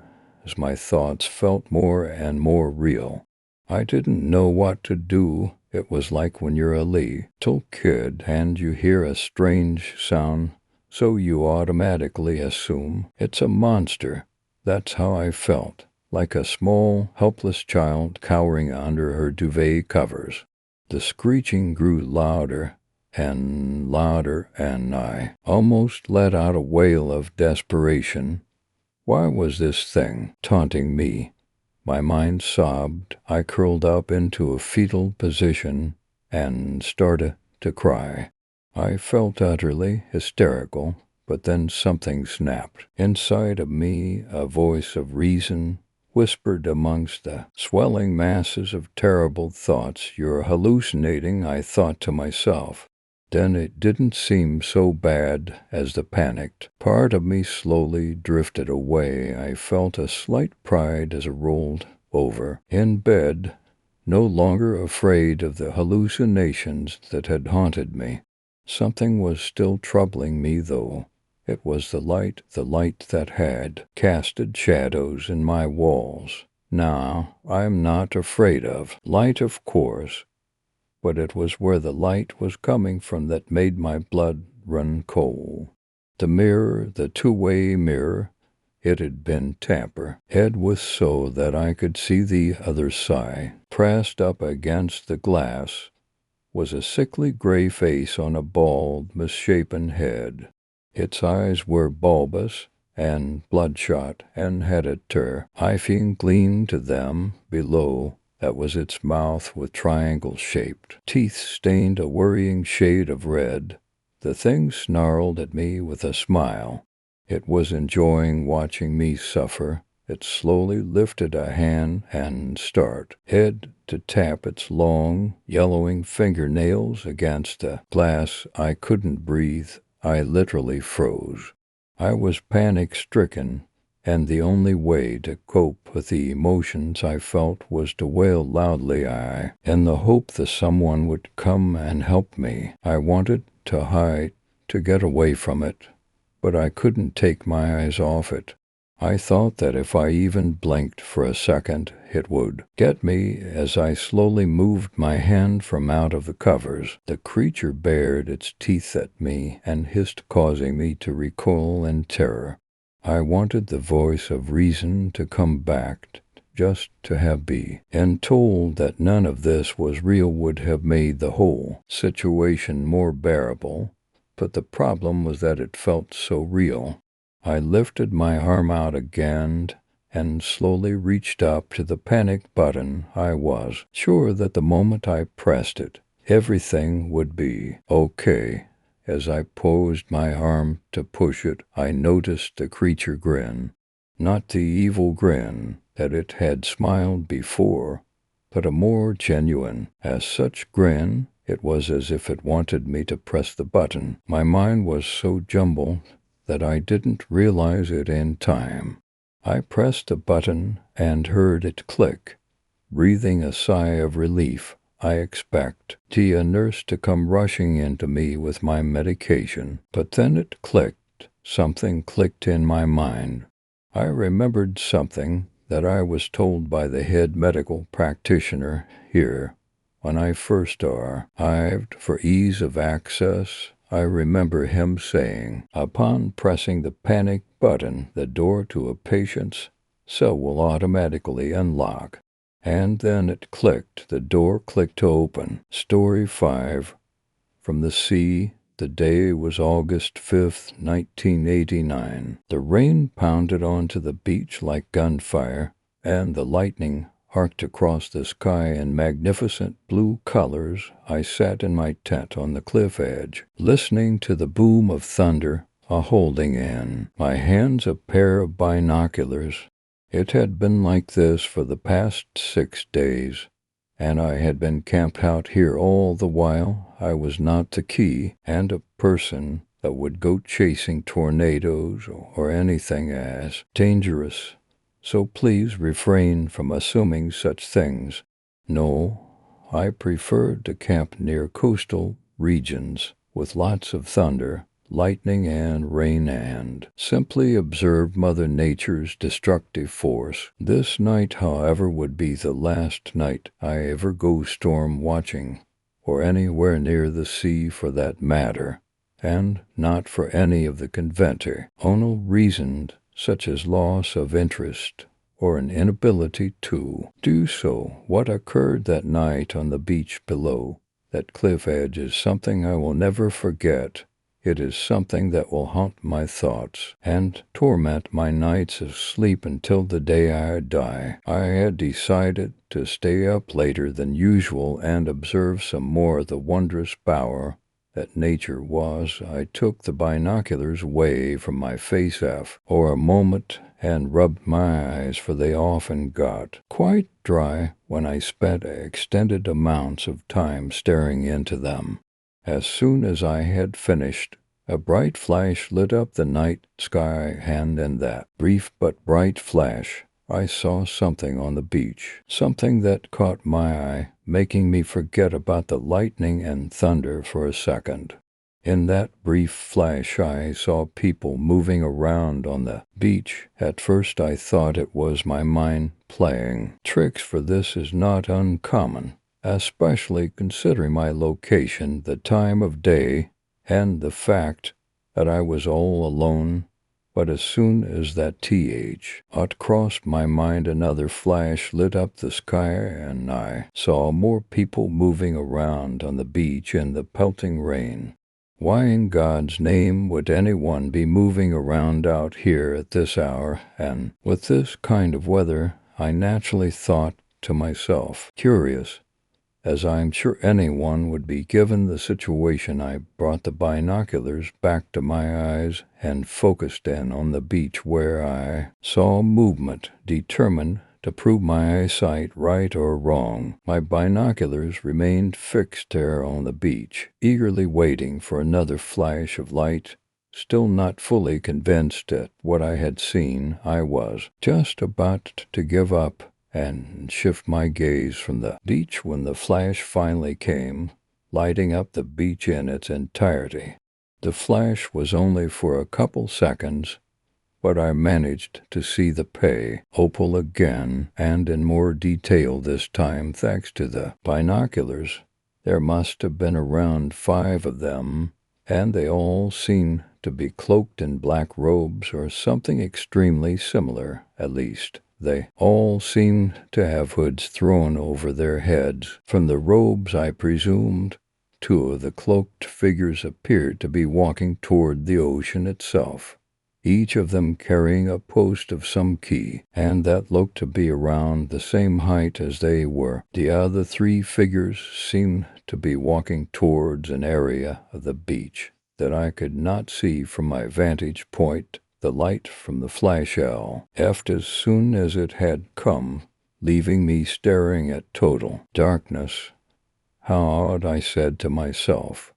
as my thoughts felt more and more real. I didn't know what to do. It was like when you're a little kid and you hear a strange sound, so you automatically assume it's a monster. That's how I felt, like a small, helpless child cowering under her duvet covers. The screeching grew louder and louder, and I almost let out a wail of desperation. Why was this thing taunting me? My mind sobbed. I curled up into a fetal position and started to cry. I felt utterly hysterical, but then something snapped. Inside of me, a voice of reason whispered amongst the swelling masses of terrible thoughts. "You're hallucinating," I thought to myself. Then it didn't seem so bad as the panicked part of me slowly drifted away. I felt a slight pride as I rolled over in bed, no longer afraid of the hallucinations that had haunted me. Something was still troubling me, though. It was the light that had casted shadows in my walls. Now, I'm not afraid of light, of course, but it was where the light was coming from that made my blood run cold. The mirror, the two-way mirror, it had been tampered with so that I could see the other side. Pressed up against the glass was a sickly gray face on a bald, misshapen head. Its eyes were bulbous and bloodshot and had a terrifying gleam to them below That was its mouth with triangle-shaped teeth stained a worrying shade of red. The thing snarled at me with a smile. It was enjoying watching me suffer. It slowly lifted a hand and head to tap its long, yellowing fingernails against the glass. I couldn't breathe. I literally froze. I was panic-stricken, and the only way to cope with the emotions I felt was to wail loudly, in the hope that someone would come and help me. I wanted to hide, to get away from it, but I couldn't take my eyes off it. I thought that if I even blinked for a second, it would get me. As I slowly moved my hand from out of the covers, the creature bared its teeth at me and hissed, causing me to recoil in terror. I wanted the voice of reason to come back, just to have been told that none of this was real would have made the whole situation more bearable, but the problem was that it felt so real. I lifted my arm out again and slowly reached up to the panic button. I was sure that the moment I pressed it, everything would be okay. As I posed my arm to push it, I noticed the creature grin. Not the evil grin that it had smiled before, but a more genuine, as such grin. It was as if it wanted me to press the button. My mind was so jumbled that I didn't realize it in time. I pressed the button and heard it click. Breathing a sigh of relief, I expected a nurse to come rushing into me with my medication. But then it clicked. Something clicked in my mind. I remembered something that I was told by the head medical practitioner here when I first arrived. For ease of access, I remember him saying, upon pressing the panic button, the door to a patient's cell will automatically unlock. And then it clicked. The door clicked open. Story 5. From the sea. The day was August 5th, 1989. The rain pounded onto the beach like gunfire, and the lightning arced across the sky in magnificent blue colors. I sat in my tent on the cliff edge, listening to the boom of thunder, holding in my hands a pair of binoculars. It had been like this for the past 6 days, and I had been camped out here all the while. I was not the key and a person that would go chasing tornadoes or anything as dangerous. So please refrain from assuming such things. No, I preferred to camp near coastal regions with lots of thunder, lightning, and rain, and simply observe Mother Nature's destructive force. This night, however, would be the last night I ever go storm watching, or anywhere near the sea for that matter, and not for any of the conventional reasons, such as loss of interest or an inability to do so. What occurred that night on the beach below that cliff edge is something I will never forget. It is something that will haunt my thoughts and torment my nights of sleep until the day I die. I had decided to stay up later than usual and observe some more of the wondrous bower that nature was. I took the binoculars away from my face for a moment and rubbed my eyes, for they often got quite dry when I spent extended amounts of time staring into them. As soon as I had finished, a bright flash lit up the night sky, and in that brief but bright flash, I saw something on the beach, something that caught my eye, making me forget about the lightning and thunder for a second. In that brief flash, I saw people moving around on the beach. At first, I thought it was my mind playing tricks, for this is not uncommon, especially considering my location, the time of day, and the fact that I was all alone. But as soon as that thought crossed my mind, another flash lit up the sky, and I saw more people moving around on the beach in the pelting rain. Why in God's name would anyone be moving around out here at this hour, and with this kind of weather? I naturally thought to myself, curious, as I'm sure anyone would be given the situation. I brought the binoculars back to my eyes and focused in on the beach where I saw movement, determined to prove my eyesight right or wrong. My binoculars remained fixed there on the beach, eagerly waiting for another flash of light. Still not fully convinced at what I had seen, I was just about to give up and shift my gaze from the beach when the flash finally came, lighting up the beach in its entirety. The flash was only for a couple seconds, but I managed to see the pay opal again, and in more detail this time thanks to the binoculars. There must have been around 5 of them, and they all seemed to be cloaked in black robes or something extremely similar, at least. They all seemed to have hoods thrown over their heads. From the robes, I presumed 2 of the cloaked figures appeared to be walking toward the ocean itself, each of them carrying a post of some key, and that looked to be around the same height as they were. The other 3 figures seemed to be walking towards an area of the beach that I could not see from my vantage point. The light from the flash left as soon as it had come, leaving me staring at total darkness. How odd, I said to myself,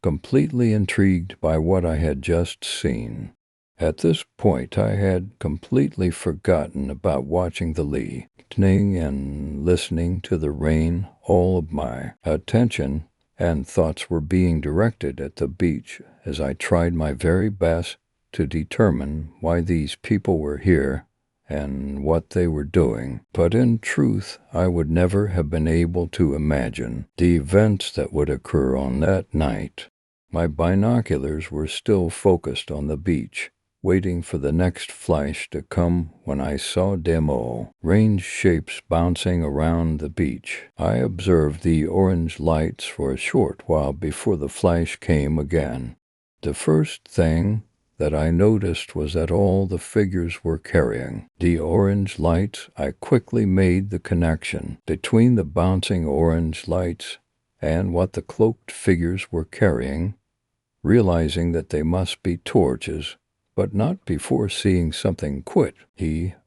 completely intrigued by what I had just seen. At this point I had completely forgotten about watching the lightning and listening to the rain. All of my attention and thoughts were being directed at the beach as I tried my very best to determine why these people were here and what they were doing. But in truth, I would never have been able to imagine the events that would occur on that night. My binoculars were still focused on the beach, waiting for the next flash to come when I saw dim orange shapes bouncing around the beach. I observed the orange lights for a short while before the flash came again. The first thing that I noticed was that all the figures were carrying the orange lights. I quickly made the connection between the bouncing orange lights and what the cloaked figures were carrying, realizing that they must be torches, but not before seeing something quite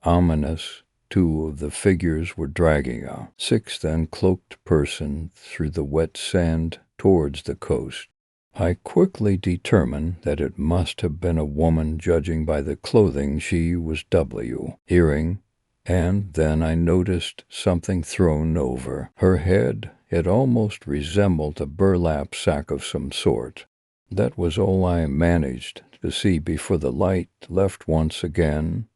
ominous. 2 of the figures were dragging a 6th uncloaked person through the wet sand towards the coast. I quickly determined that it must have been a woman, judging by the clothing she was wearing, and then I noticed something thrown over her head. It almost resembled a burlap sack of some sort. That was all I managed to see before the light left once again,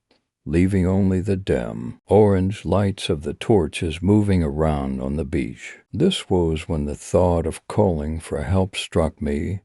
leaving only the dim orange lights of the torches moving around on the beach. This was when the thought of calling for help struck me.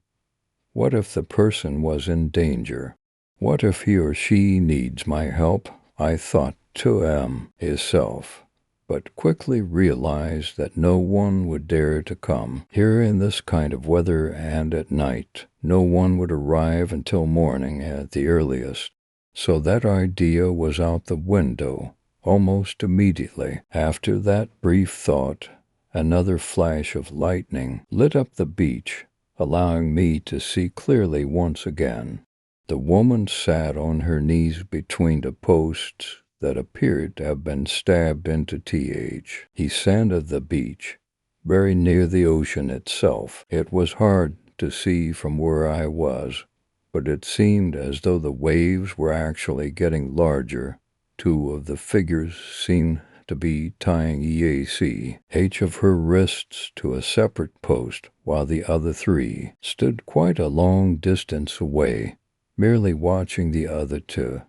What if the person was in danger? What if he or she needs my help? I thought to himself, but quickly realized that no one would dare to come here in this kind of weather and at night. No one would arrive until morning at the earliest. So that idea was out the window almost immediately. After that brief thought, another flash of lightning lit up the beach, allowing me to see clearly once again. The woman sat on her knees between the posts that appeared to have been stabbed into the sand of the beach, very near the ocean itself. It was hard to see from where I was, but it seemed as though the waves were actually getting larger. 2 of the figures seemed to be tying each of her wrists to a separate post, while the other 3 stood quite a long distance away, merely watching the other 2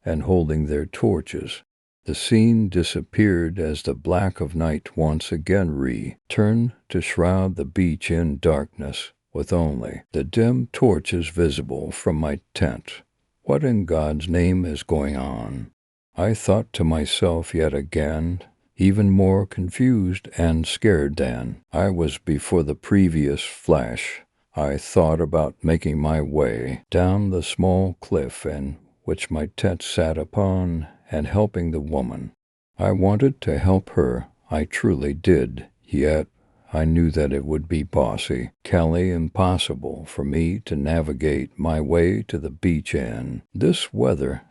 and holding their torches. The scene disappeared as the black of night once again returned to shroud the beach in darkness, with only the dim torches visible from my tent. What in God's name is going on? I thought to myself yet again, even more confused and scared than I was before the previous flash. I thought about making my way down the small cliff in which my tent sat upon and helping the woman. I wanted to help her I truly did, yet I knew that it would be bossy, Kelly, impossible for me to navigate my way to the beach in this weather.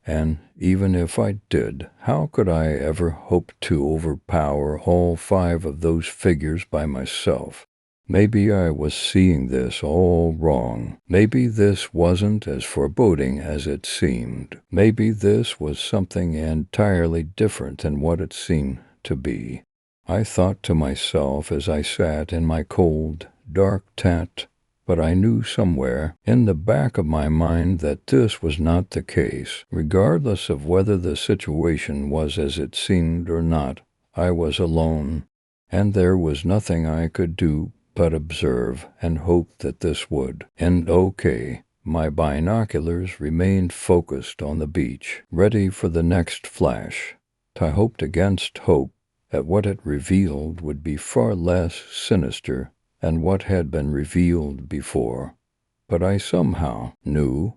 And even if I did, how could I ever hope to overpower all 5 of those figures by myself? Maybe I was seeing this all wrong. Maybe this wasn't as foreboding as it seemed. Maybe this was something entirely different than what it seemed to be. I thought to myself as I sat in my cold, dark tent, but I knew somewhere in the back of my mind that this was not the case. Regardless of whether the situation was as it seemed or not, I was alone, and there was nothing I could do but observe and hope that this would end okay. My binoculars remained focused on the beach, ready for the next flash. I hoped against hope that what it revealed would be far less sinister than what had been revealed before. But I somehow knew,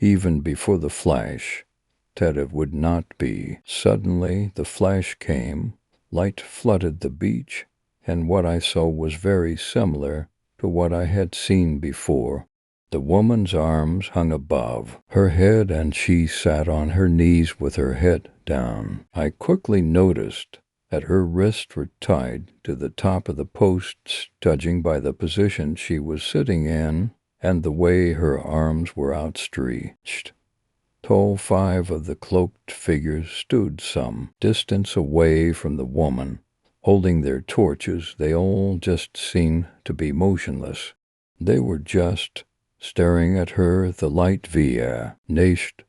even before the flash, that it would not be. Suddenly the flash came, light flooded the beach, and what I saw was very similar to what I had seen before. The woman's arms hung above her head, and she sat on her knees with her head down. I quickly noticed that her wrists were tied to the top of the posts, judging by the position she was sitting in and the way her arms were outstretched. All 5 of the cloaked figures stood some distance away from the woman, holding their torches. They all just seemed to be motionless. They were just staring at her, the light vanished,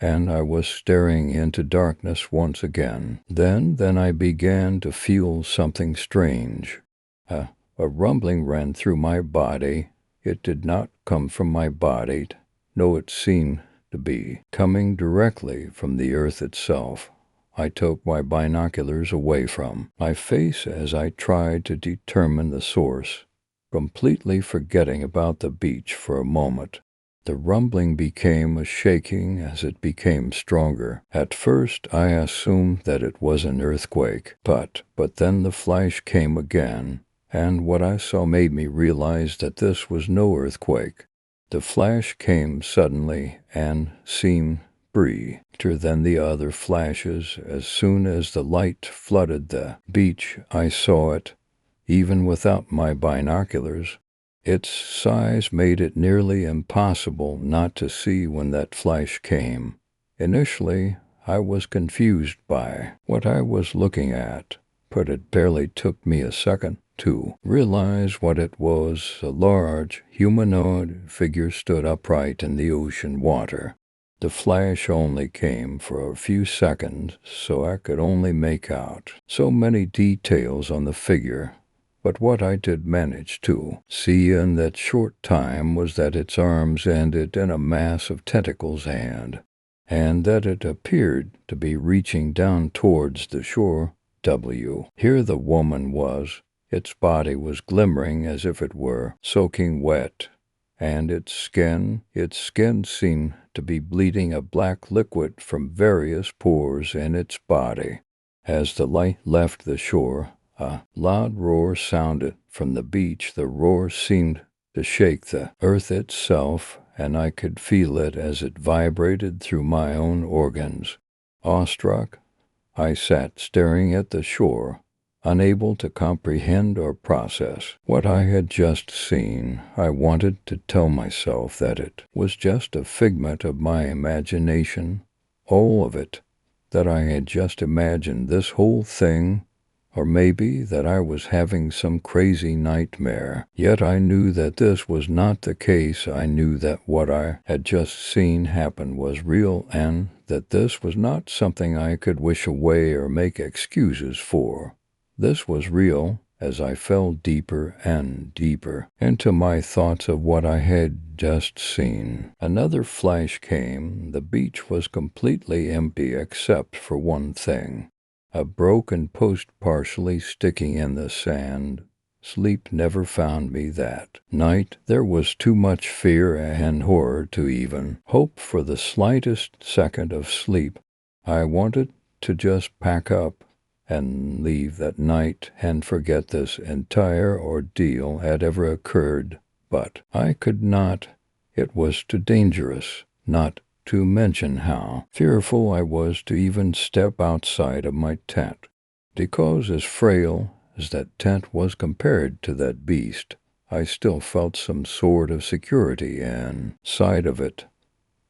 and I was staring into darkness once again. Then I began to feel something strange. A rumbling ran through my body. It did not come from my body. No, it seemed to be coming directly from the earth itself. I took my binoculars away from my face as I tried to determine the source, completely forgetting about the beach for a moment. The rumbling became a shaking as it became stronger. At first I assumed that it was an earthquake, but then the flash came again, and what I saw made me realize that this was no earthquake. The flash came suddenly and seemed brighter than the other flashes. As soon as the light flooded the beach, I saw it, even without my binoculars. Its size made it nearly impossible not to see when that flash came. Initially, I was confused by what I was looking at, but it barely took me a second to realize what it was. A large, humanoid figure stood upright in the ocean water. The flash only came for a few seconds, so I could only make out so many details on the figure. But what I did manage to see in that short time was that its arms ended in a mass of tentacles and that it appeared to be reaching down towards the shore. Here the woman was. Its body was glimmering as if it were soaking wet, and its skin seemed to be bleeding a black liquid from various pores in its body. As the light left the shore, a loud roar sounded from the beach. The roar seemed to shake the earth itself, and I could feel it as it vibrated through my own organs. Awestruck, I sat staring at the shore, unable to comprehend or process what I had just seen. I wanted to tell myself that it was just a figment of my imagination, all of it, that I had just imagined this whole thing, or maybe that I was having some crazy nightmare. Yet I knew that this was not the case. I knew that what I had just seen happen was real, and that this was not something I could wish away or make excuses for. This was real. As I fell deeper and deeper into my thoughts of what I had just seen, another flash came. The beach was completely empty except for one thing. A broken post partially sticking in the sand. Sleep never found me that night. There was too much fear and horror to even hope for the slightest second of sleep. I wanted to just pack up and leave that night and forget this entire ordeal had ever occurred, but I could not. It was too dangerous, not to mention how fearful I was to even step outside of my tent, because as frail as that tent was compared to that beast, I still felt some sort of security inside of it,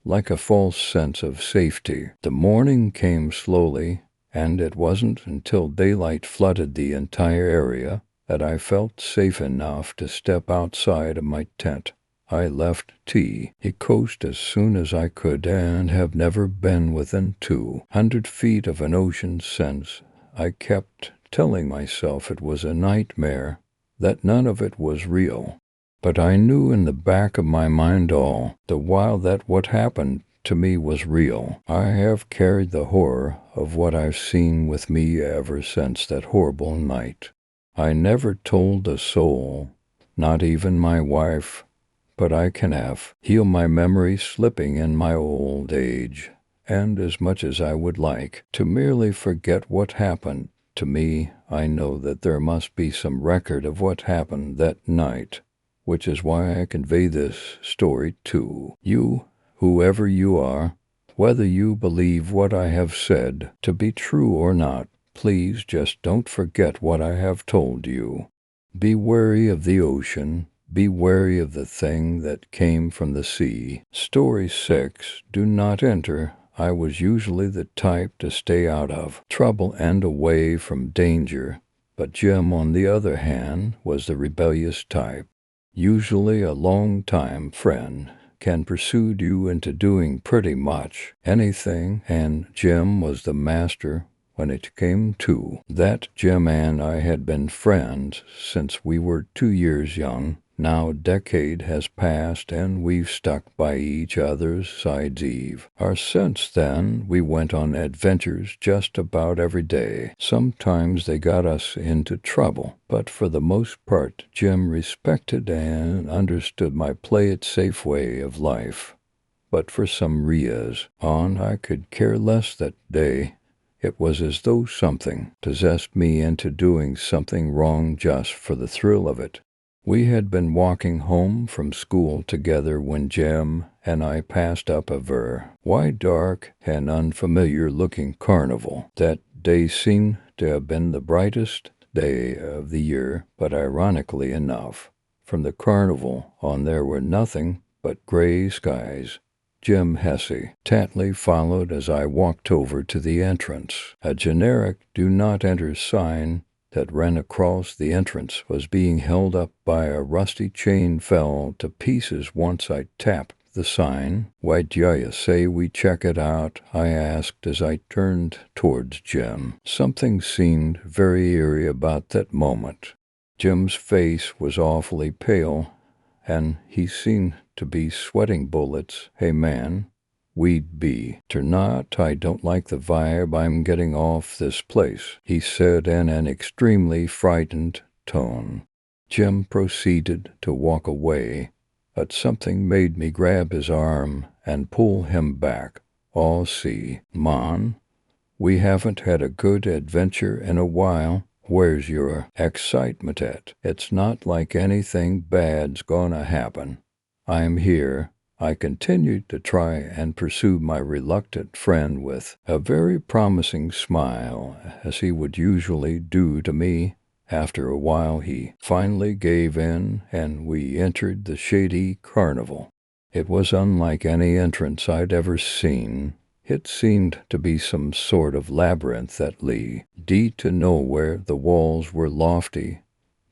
like a false sense of safety. The morning came slowly, and it wasn't until daylight flooded the entire area that I felt safe enough to step outside of my tent. I left the coast as soon as I could and have never been within 200 feet of an ocean since. I kept telling myself it was a nightmare, that none of it was real. But I knew in the back of my mind all the while that what happened to me was real. I have carried the horror of what I've seen with me ever since that horrible night. I never told a soul, not even my wife, but I can have healed my memory slipping in my old age, and as much as I would like to merely forget what happened to me, I know that there must be some record of what happened that night, which is why I convey this story to you, whoever you are. Whether you believe what I have said to be true or not, please just don't forget what I have told you. Be wary of the ocean. Be wary of the thing that came from the sea. Story 6. Do not enter. I was usually the type to stay out of trouble and away from danger, but Jim, on the other hand, was the rebellious type. Usually a long-time friend can persuade you into doing pretty much anything, and Jim was the master when it came to that. Jim and I had been friends since we were 2 years young. Now a decade has passed, and we've stuck by each other's sides since then. We went on adventures just about every day. Sometimes they got us into trouble, but for the most part, Jim respected and understood my play-it-safe way of life. But for some reason I could care less that day. It was as though something possessed me into doing something wrong just for the thrill of it. We had been walking home from school together when Jim and I passed up a very wide, dark, and unfamiliar-looking carnival. That day seemed to have been the brightest day of the year, but ironically enough, from the carnival on there were nothing but gray skies. Jim hesitantly followed as I walked over to the entrance. A generic "Do Not Enter" sign that ran across the entrance was being held up by a rusty chain fell to pieces once I tapped the sign. "Why d'you say we check it out?" I asked as I turned towards Jim. Something seemed very eerie about that moment. Jim's face was awfully pale, and he seemed to be sweating bullets. "Hey man, we'd better not. I don't like the vibe I'm getting off this place," he said in an extremely frightened tone. Jim proceeded to walk away, but something made me grab his arm and pull him back. See, man, we haven't had a good adventure in a while. Where's your excitement at? It's not like anything bad's gonna happen. I'm here." I continued to try and pursue my reluctant friend with a very promising smile, as he would usually do to me. After a while he finally gave in, and we entered the shady carnival. It was unlike any entrance I'd ever seen. It seemed to be some sort of labyrinth that led to nowhere. The walls were lofty,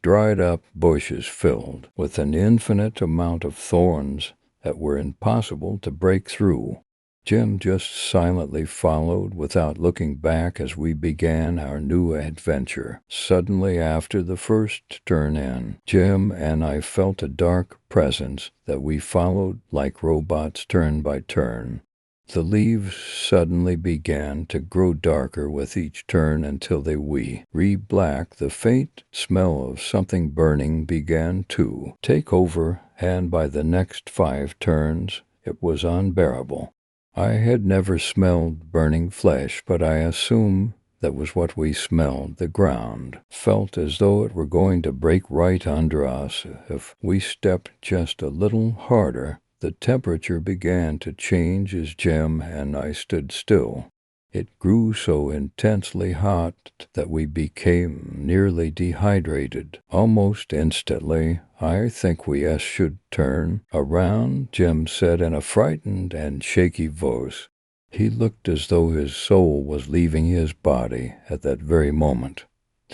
dried-up bushes filled with an infinite amount of thorns that were impossible to break through. Jim just silently followed without looking back as we began our new adventure. Suddenly, after the first turn in, Jim and I felt a dark presence that we followed like robots turn by turn. The leaves suddenly began to grow darker with each turn until they were black. The faint smell of something burning began to take over, and by the next 5 turns it was unbearable. I had never smelled burning flesh, but I assumed That was what we smelled. The ground felt as though it were going to break right under us if we stepped just a little harder. The temperature began to change as Jim and I stood still. It grew so intensely hot that we became nearly dehydrated. Almost instantly, "I think we should turn around," Jim said in a frightened and shaky voice. He looked as though his soul was leaving his body at that very moment.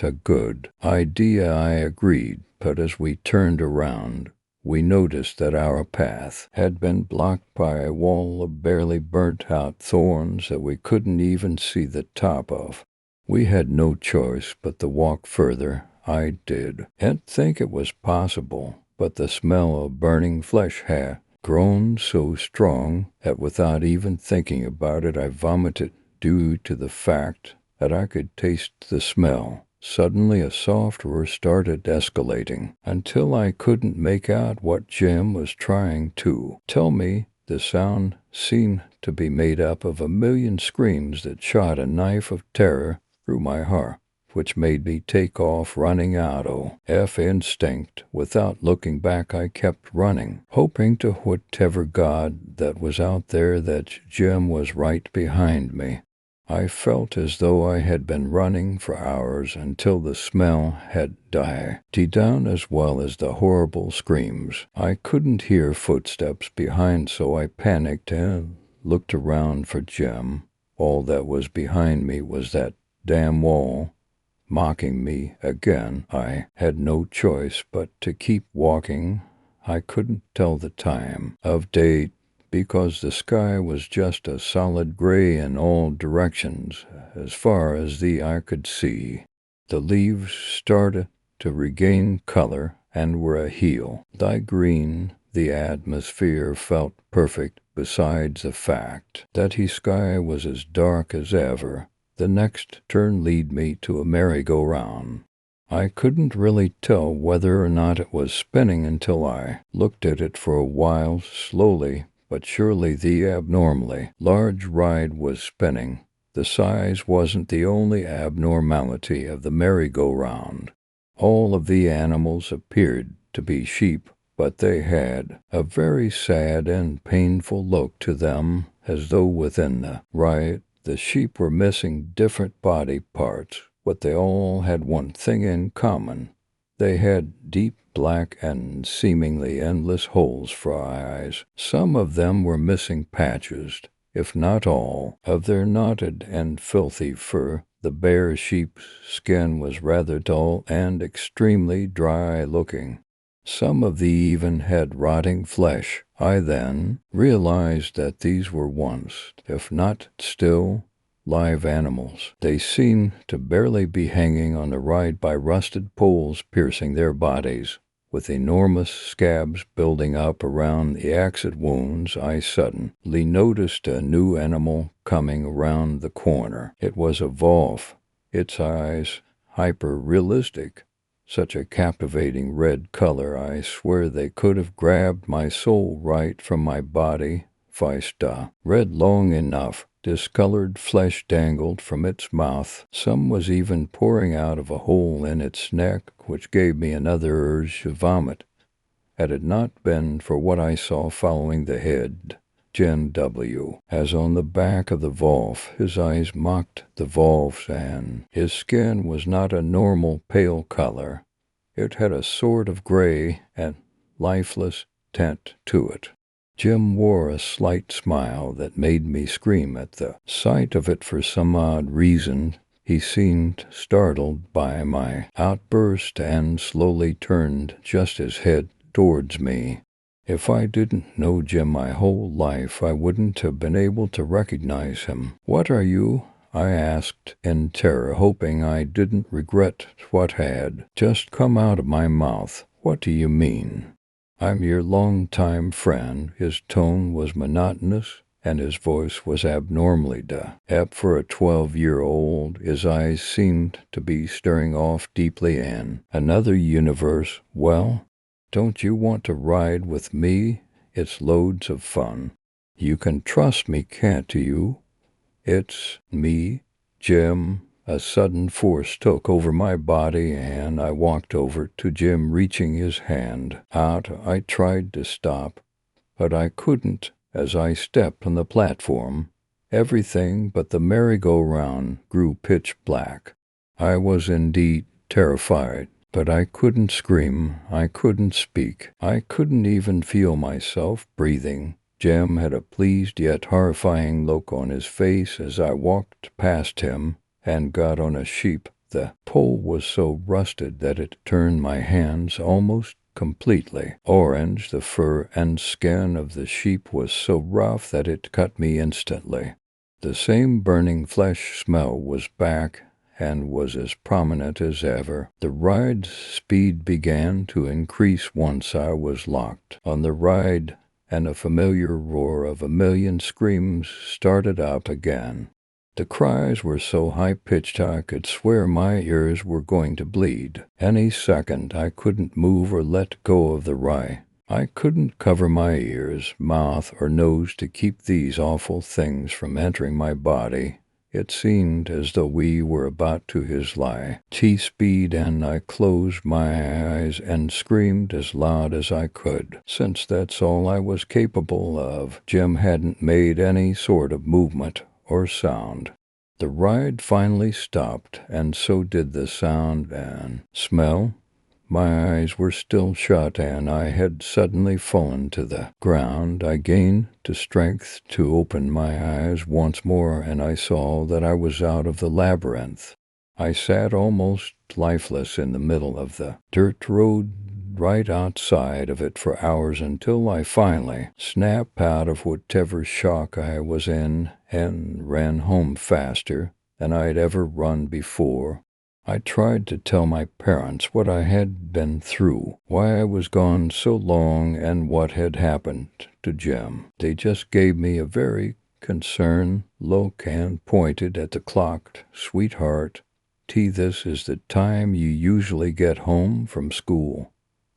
"A good idea," I agreed, but as we turned around, we noticed that our path had been blocked by a wall of barely burnt-out thorns that we couldn't even see the top of. We had no choice but to walk further. I didn't think it was possible, but the smell of burning flesh had grown so strong that without even thinking about it, I vomited due to the fact that I could taste the smell. Suddenly a soft roar started escalating until I couldn't make out what Jim was trying to tell me. The sound seemed to be made up of a million screams that shot a knife of terror through my heart, which made me take off running out of instinct. Without looking back, I kept running, hoping to whatever God that was out there that Jim was right behind me. I felt as though I had been running for hours until the smell had died down as well as the horrible screams. I couldn't hear footsteps behind, so I panicked and looked around for Jim. All that was behind me was that damn wall, mocking me again. I had no choice but to keep walking. I couldn't tell the time of day because the sky was just a solid gray in all directions as far as the eye could see. The leaves started to regain color and were a hue dyed green. The atmosphere felt perfect besides the fact that the sky was as dark as ever. The next turn led me to a merry-go-round. I couldn't really tell whether or not it was spinning until I looked at it for a while. Slowly but surely the abnormally large ride was spinning. The size wasn't the only abnormality of the merry-go-round. All of the animals appeared to be sheep, but they had a very sad and painful look to them, as though within the ride the sheep were missing different body parts. But they all had one thing in common. They had deep black and seemingly endless holes for eyes. Some of them were missing patches, if not all, of their knotted and filthy fur. The bare sheep's skin was rather dull and extremely dry-looking. Some of these even had rotting flesh. I then realized that these were once, if not still, live animals. They seemed to barely be hanging on the ride by rusted poles piercing their bodies. With enormous scabs building up around the exit wounds, I suddenly noticed a new animal coming around the corner. It was a wolf, its eyes hyper-realistic. Such a captivating red color, I swear they could have grabbed my soul right from my body. Vista. Read long enough. Discolored flesh dangled from its mouth. Some was even pouring out of a hole in its neck, which gave me another urge to vomit. Had it not been for what I saw following the head, Jim W., as on the back of the wolf, his eyes mocked the wolf's, and his skin was not a normal pale color. It had a sort of gray and lifeless tint to it. Jim wore a slight smile that made me scream at the sight of it for some odd reason. He seemed startled by my outburst and slowly turned just his head towards me. If I didn't know Jim my whole life, I wouldn't have been able to recognize him. "What are you?" I asked in terror, hoping I didn't regret what had just come out of my mouth. "What do you mean?" "I'm your long-time friend." His tone was monotonous, and his voice was abnormally deep for a 12-year-old. His eyes seemed to be staring off deeply in another universe. "Well, don't you want to ride with me? It's loads of fun. You can trust me, can't you? It's me, Jim A sudden force took over my body, and I walked over to Jim, reaching his hand out. I tried to stop, but I couldn't. As I stepped on the platform, everything but the merry-go-round grew pitch black. I was indeed terrified, but I couldn't scream, I couldn't speak, I couldn't even feel myself breathing. Jim had a pleased yet horrifying look on his face as I walked past him and got on a sheep. The pole was so rusted that it turned my hands almost completely orange. The fur and skin of the sheep was so rough that it cut me instantly. The same burning flesh smell was back and was as prominent as ever. The ride's speed began to increase once I was locked on the ride, and a familiar roar of a million screams started up again. The cries were so high-pitched I could swear my ears were going to bleed. Any second I couldn't move or let go of the ride. I couldn't cover my ears, mouth, or nose to keep these awful things from entering my body. It seemed as though we were about to his lie. T-speed, and I closed my eyes and screamed as loud as I could, since that's all I was capable of. Jim hadn't made any sort of movement or sound. The ride finally stopped, and so did the sound and smell. My eyes were still shut, and I had suddenly fallen to the ground. I gained the strength to open my eyes once more, and I saw that I was out of the labyrinth. I sat almost lifeless in the middle of the dirt road right outside of it for hours, until I finally snapped out of whatever shock I was in and ran home faster than I'd ever run before. I tried to tell my parents what I had been through, why I was gone so long, and what had happened to Jim. They just gave me a very concerned look and pointed at the clock. "Sweetheart, this is the time you usually get home from school.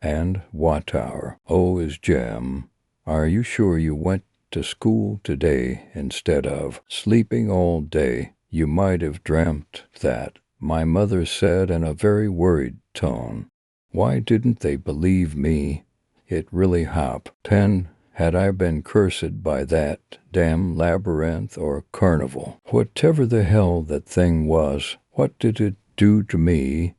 And what hour? Oh, is Jim, are you sure you went to school today instead of sleeping all day? You might have dreamt that," my mother said in a very worried tone. Why didn't they believe me? It really happened. Had I been cursed by that damn labyrinth or carnival? Whatever the hell that thing was, what did it do to me?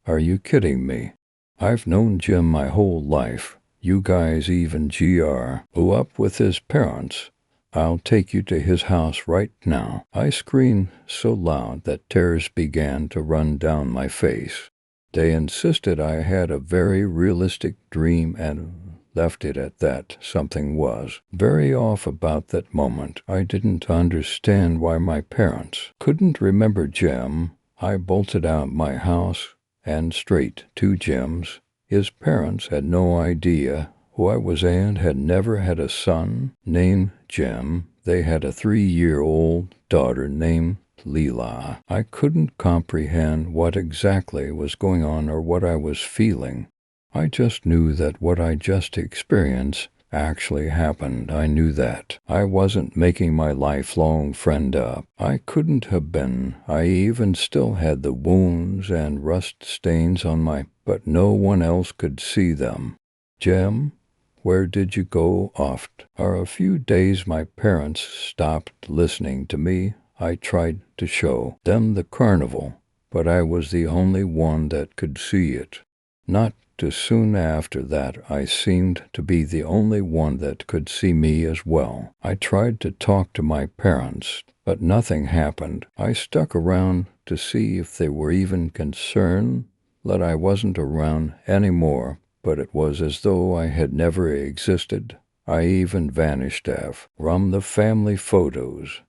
Are you kidding me? I've known Jim my whole life. You guys, even GR, blew up with his parents. I'll take you to his house right now. I screamed so loud that tears began to run down my face. They insisted I had a very realistic dream and left it at that. Something was very off about that moment. I didn't understand why my parents couldn't remember Jim. I bolted out my house and straight to Jim's. His parents had no idea who I was and had never had a son named Jim. They had a 3-year-old daughter named Leela. I couldn't comprehend what exactly was going on or what I was feeling. I just knew that what I just experienced actually happened. I knew that I wasn't making my lifelong friend up. I couldn't have been. I even still had the wounds and rust stains on my, but no one else could see them. Jim, where did you go off? For a few days my parents stopped listening to me. I tried to show them the carnival, but I was the only one that could see it. Not too soon after that, I seemed to be the only one that could see me as well. I tried to talk to my parents, but nothing happened. I stuck around to see if they were even concerned that I wasn't around anymore, but it was as though I had never existed. I even vanished from the family photos.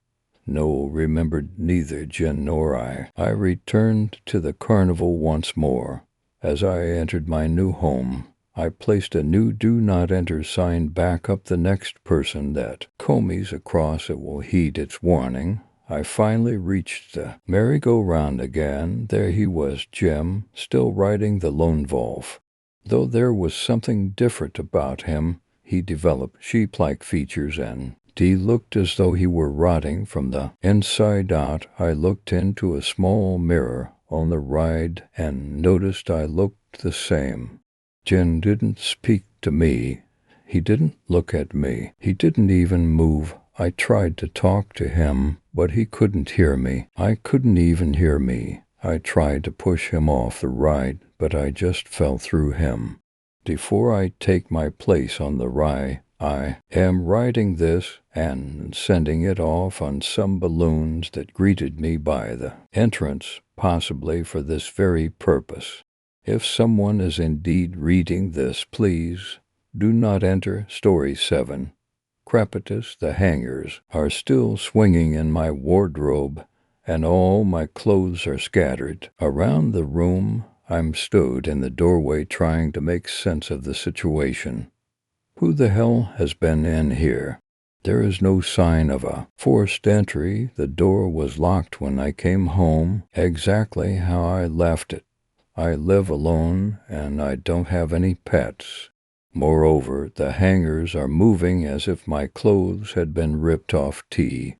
No, remembered neither Jen nor I. I returned to the carnival once more. As I entered my new home, I placed a new "Do Not Enter" sign back up. The next person that comes across it will heed its warning. I finally reached the merry-go-round again. There he was, Jim, still riding the lone wolf. Though there was something different about him, he developed sheep-like features and He looked as though he were rotting from the inside out. I looked into a small mirror on the ride and noticed I looked the same. Jen didn't speak to me. He didn't look at me. He didn't even move. I tried to talk to him, but he couldn't hear me. I couldn't even hear me. I tried to push him off the ride, but I just fell through him. Before I take my place on the ride, I am writing this and sending it off on some balloons that greeted me by the entrance, possibly for this very purpose. If someone is indeed reading this, please do not enter Story 7. Crepitus, the hangers are still swinging in my wardrobe, and all my clothes are scattered around the room. I'm stood in the doorway trying to make sense of the situation. Who the hell has been in here? There is no sign of a forced entry. The door was locked when I came home, exactly how I left it. I live alone, and I don't have any pets. Moreover, the hangers are moving as if my clothes had been ripped off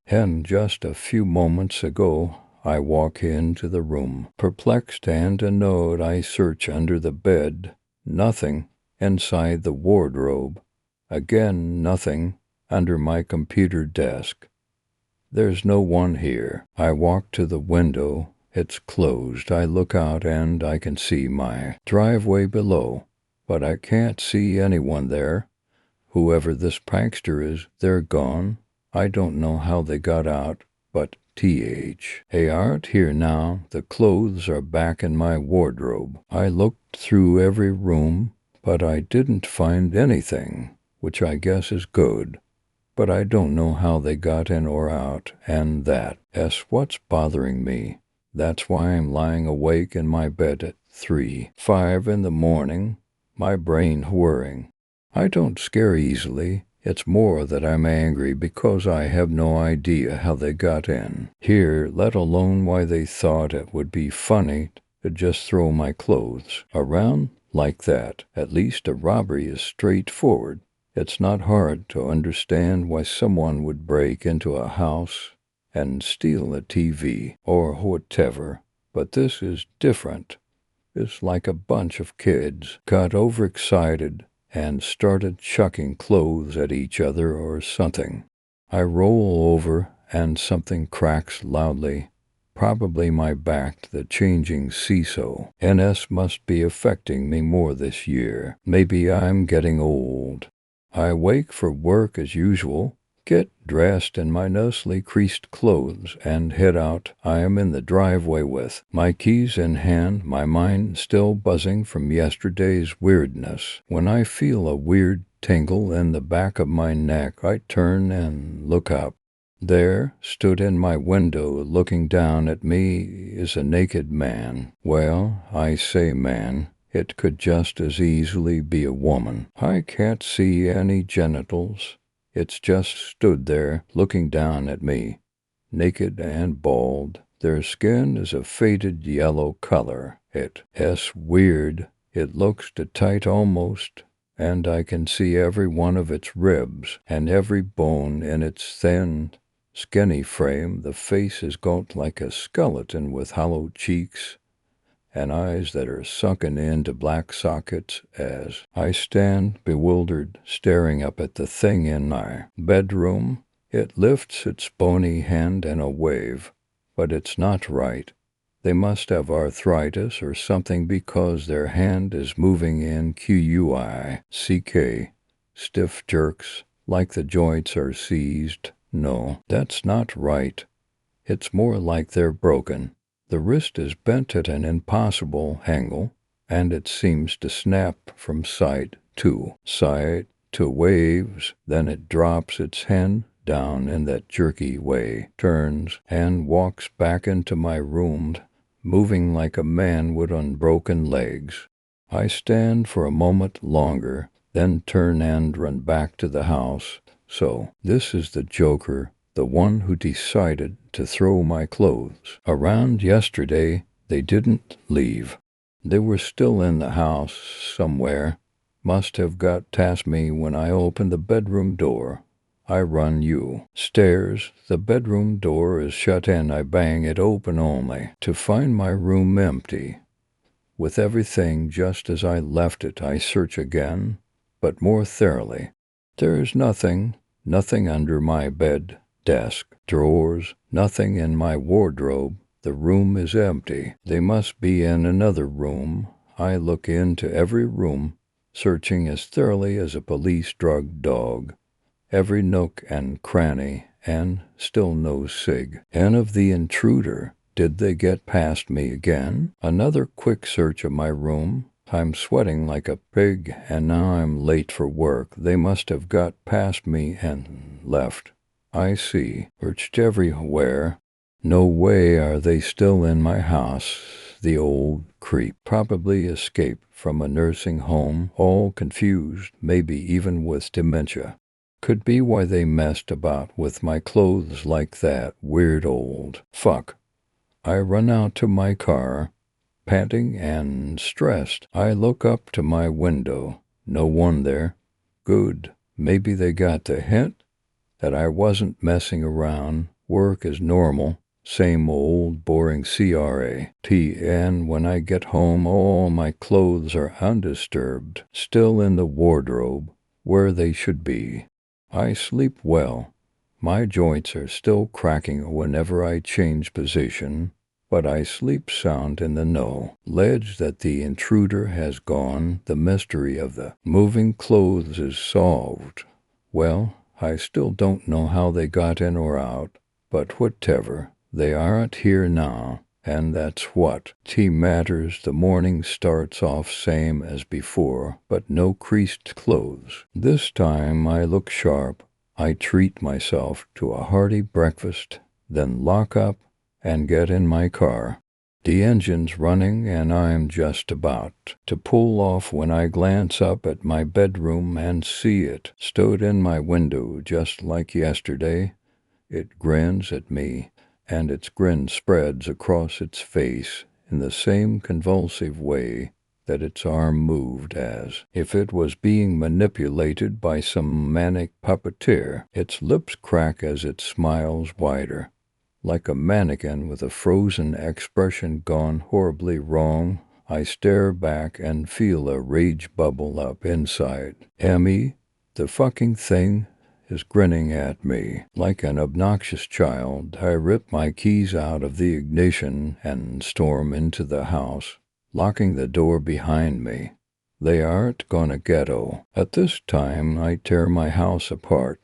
and just a few moments ago I walk into the room, perplexed and annoyed. I search under the bed. Nothing. Inside the wardrobe. Again, nothing. Under my computer desk. There's no one here. I walk to the window. It's closed. I look out and I can see my driveway below, but I can't see anyone there. Whoever this prankster is, they're gone. I don't know how they got out, but they aren't here now. The clothes are back in my wardrobe. I looked through every room, but I didn't find anything, which I guess is good. But I don't know how they got in or out, and that's what's bothering me. That's why I'm lying awake in my bed at 5 in the morning, my brain whirring. I don't scare easily. It's more that I'm angry because I have no idea how they got in here, let alone why they thought it would be funny to just throw my clothes around like that. At least a robbery is straightforward. It's not hard to understand why someone would break into a house and steal a TV or whatever, but this is different. It's like a bunch of kids got overexcited and started chucking clothes at each other or something. I roll over and something cracks loudly. Probably my back. The changing seesaw. NS must be affecting me more this year. Maybe I'm getting old. I wake for work as usual, get dressed in my nicely creased clothes, and head out. I am in the driveway with my keys in hand, my mind still buzzing from yesterday's weirdness. When I feel a weird tingle in the back of my neck, I turn and look up. There, stood in my window, looking down at me, is a naked man. Well, I say man. It could just as easily be a woman. I can't see any genitals. It's just stood there, looking down at me, naked and bald. Their skin is a faded yellow color. It's weird. It looks too tight almost, and I can see every one of its ribs and every bone in its thin, skinny frame. The face is gaunt like a skeleton with hollow cheeks and eyes that are sunken into black sockets. As I stand bewildered, staring up at the thing in my bedroom, it lifts its bony hand in a wave, but it's not right. They must have arthritis or something because their hand is moving in quick, stiff jerks, like the joints are seized. No, that's not right. It's more like they're broken. The wrist is bent at an impossible angle, and it seems to snap from side to waves. Then it drops its hand down in that jerky way, turns, and walks back into my room, moving like a man would on broken legs. I stand for a moment longer, then turn and run back to the house. So, this is the Joker, the one who decided to throw my clothes around yesterday. They didn't leave. They were still in the house somewhere. Must have got past me when I opened the bedroom door. I run you stairs. The bedroom door is shut and I bang it open only to find my room empty. With everything just as I left it, I search again, but more thoroughly. There is nothing under my bed, desk, drawers, nothing in my wardrobe. The room is empty. They must be in another room. I look into every room, searching as thoroughly as a police drug dog, every nook and cranny, and still no sig. And of the intruder, did they get past me again? Another quick search of my room. I'm sweating like a pig, and now I'm late for work. They must have got past me and left. I see, searched everywhere. No way are they still in my house. The old creep probably escaped from a nursing home, all confused, maybe even with dementia. Could be why they messed about with my clothes like that. Weird old fuck. I run out to my car, panting and stressed. I look up to my window. No one there. Good. Maybe they got the hint that I wasn't messing around. Work is normal. Same old boring CRAT. And when I get home, all my clothes are undisturbed, still in the wardrobe, where they should be. I sleep well. My joints are still cracking whenever I change position, but I sleep sound in the knowledge that the intruder has gone. The mystery of the moving clothes is solved. Well, I still don't know how they got in or out, but whatever, they aren't here now, and that's what matters. The morning starts off same as before, but no creased clothes. This time I look sharp. I treat myself to a hearty breakfast, then lock up and get in my car. The engine's running and I'm just about to pull off when I glance up at my bedroom and see it stood in my window just like yesterday. It grins at me, and its grin spreads across its face in the same convulsive way that its arm moved as if it was being manipulated by some manic puppeteer. Its lips crack as it smiles wider, like a mannequin with a frozen expression gone horribly wrong. I stare back and feel a rage bubble up inside. Emmy, the fucking thing, is grinning at me like an obnoxious child. I rip my keys out of the ignition and storm into the house, locking the door behind me. They aren't gonna ghetto. At this time, I tear my house apart,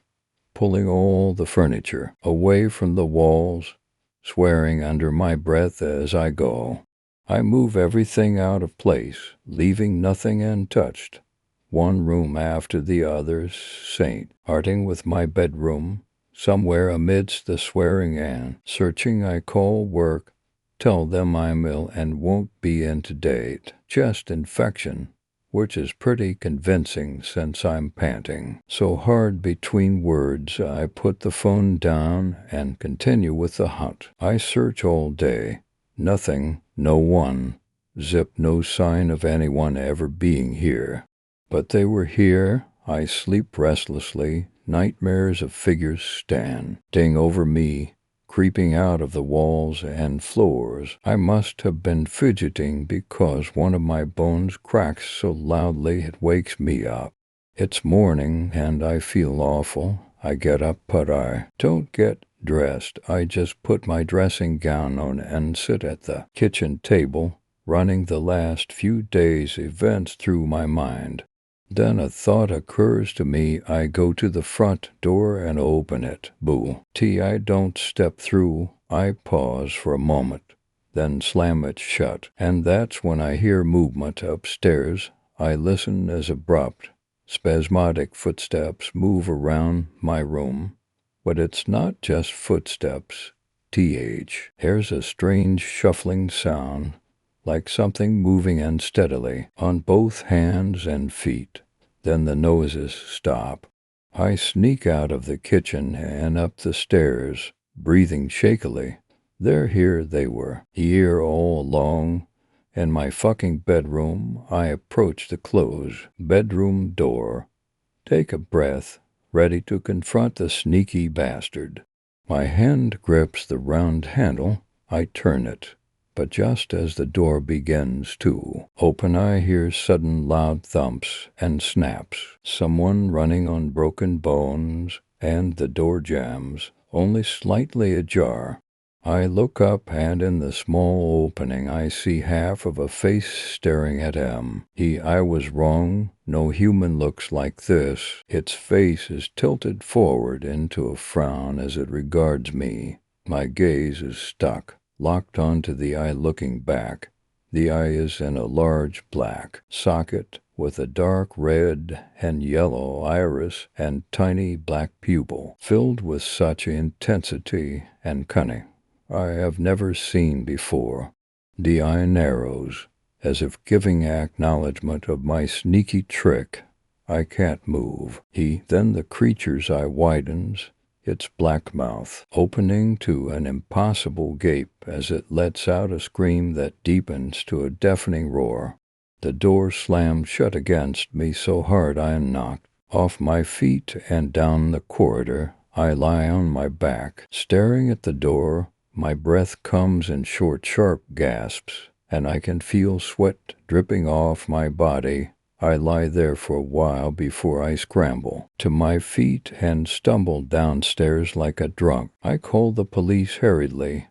pulling all the furniture away from the walls, swearing under my breath as I go. I move everything out of place, leaving nothing untouched. One room after the other, starting with my bedroom. Somewhere amidst the swearing and searching, I call work, tell them I'm ill and won't be in today. Chest infection, which is pretty convincing since I'm panting so hard between words. I put the phone down and continue with the hunt. I search all day. Nothing, no one. Zip, no sign of anyone ever being here. But they were here. I sleep restlessly. Nightmares of figures standing over me, creeping out of the walls and floors. I must have been fidgeting because one of my bones cracks so loudly it wakes me up. It's morning and I feel awful. I get up, but I don't get dressed. I just put my dressing gown on and sit at the kitchen table, running the last few days' events through my mind. Then a thought occurs to me. I go to the front door and open it. Boo. I don't step through. I pause for a moment, then slam it shut. And that's when I hear movement upstairs. I listen as abrupt, spasmodic footsteps move around my room. But it's not just footsteps. There's a strange shuffling sound, like something moving unsteadily on both hands and feet. Then the noises stop. I sneak out of the kitchen and up the stairs, breathing shakily. Here they were, here all along, in my fucking bedroom. I approach the closed bedroom door, take a breath, ready to confront the sneaky bastard. My hand grips the round handle. I turn it. But just as the door begins to open, I hear sudden loud thumps and snaps, someone running on broken bones, and the door jams, only slightly ajar. I look up, and in the small opening I see half of a face staring at him. I was wrong. No human looks like this. Its face is tilted forward into a frown as it regards me. My gaze is stuck, locked onto the eye looking back. The eye is in a large black socket with a dark red and yellow iris and tiny black pupil, filled with such intensity and cunning I have never seen before. The eye narrows, as if giving acknowledgment of my sneaky trick. I can't move. Then the creature's eye widens, its black mouth opening to an impossible gape as it lets out a scream that deepens to a deafening roar. The door slams shut against me so hard I am knocked off my feet and down the corridor. I lie on my back, staring at the door. My breath comes in short, sharp gasps, and I can feel sweat dripping off my body. I lie there for a while before I scramble to my feet and stumble downstairs like a drunk. I call the police hurriedly,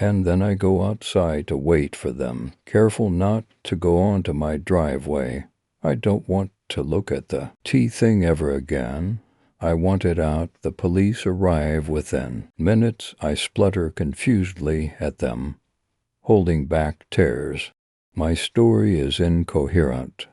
and then I go outside to wait for them, careful not to go onto my driveway. I don't want to look at the thing ever again. I want it out. The police arrive within minutes. I splutter confusedly at them, holding back tears. My story is incoherent.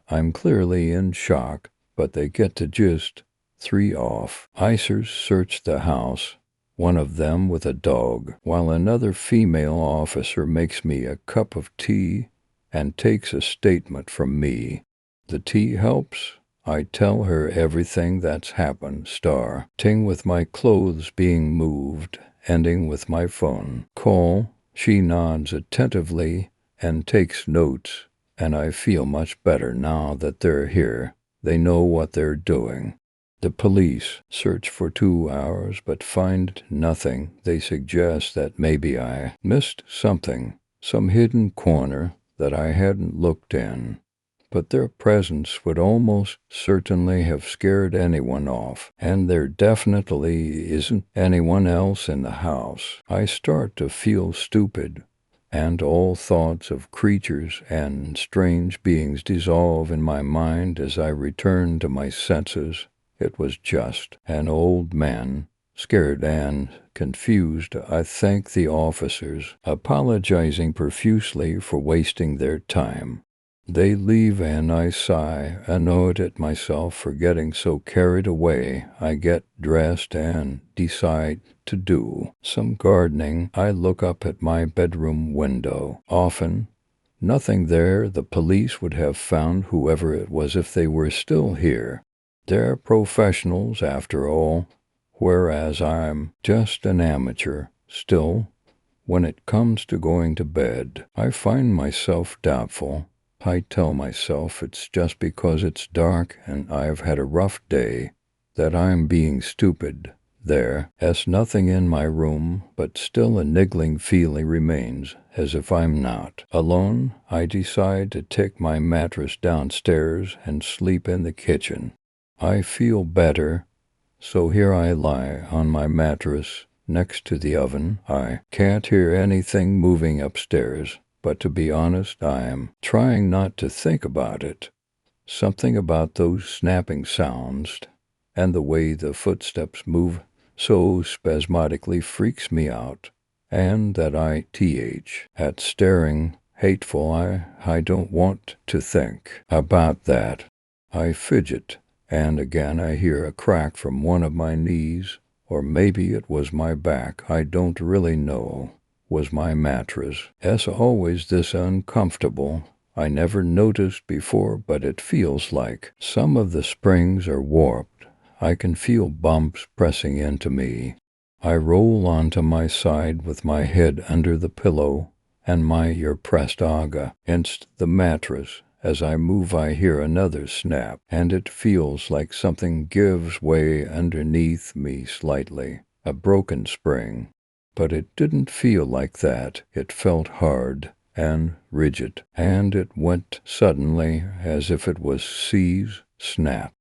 I'm clearly in shock, but they get the gist. 3 off. Icers search the house, one of them with a dog, while another female officer makes me a cup of tea and takes a statement from me. The tea helps. I tell her everything that's happened, starting with my clothes being moved, ending with my phone call. She nods attentively and takes notes, and I feel much better now that they're here. They know what they're doing. The police search for 2 hours but find nothing. They suggest that maybe I missed something, some hidden corner that I hadn't looked in. But their presence would almost certainly have scared anyone off, and there definitely isn't anyone else in the house. I start to feel stupid, and all thoughts of creatures and strange beings dissolve in my mind as I return to my senses. It was just an old man, scared and confused. I thank the officers, apologizing profusely for wasting their time. They leave and I sigh, annoyed at myself for getting so carried away. I get dressed and decide to do some gardening. I look up at my bedroom window. Often, nothing there. The police would have found whoever it was if they were still here. They're professionals after all, whereas I'm just an amateur. Still, when it comes to going to bed, I find myself doubtful. I tell myself it's just because it's dark and I've had a rough day that I'm being stupid. There's nothing in my room, but still a niggling feeling remains, as if I'm not alone. I decide to take my mattress downstairs and sleep in the kitchen. I feel better, so here I lie on my mattress next to the oven. I can't hear anything moving upstairs. But to be honest, I am trying not to think about it. Something about those snapping sounds and the way the footsteps move so spasmodically freaks me out, and that at staring hateful. I don't want to think about that. I fidget, and again I hear a crack from one of my knees, or maybe it was my back. I don't really know. Was my mattress, as always, this uncomfortable? I never noticed before, but it feels like some of the springs are warped. I can feel bumps pressing into me. I roll onto my side with my head under the pillow and my ear pressed against the mattress, as I move I hear another snap, and it feels like something gives way underneath me slightly, a broken spring. But it didn't feel like that. It felt hard and rigid, and it went suddenly as if it was seize, snap.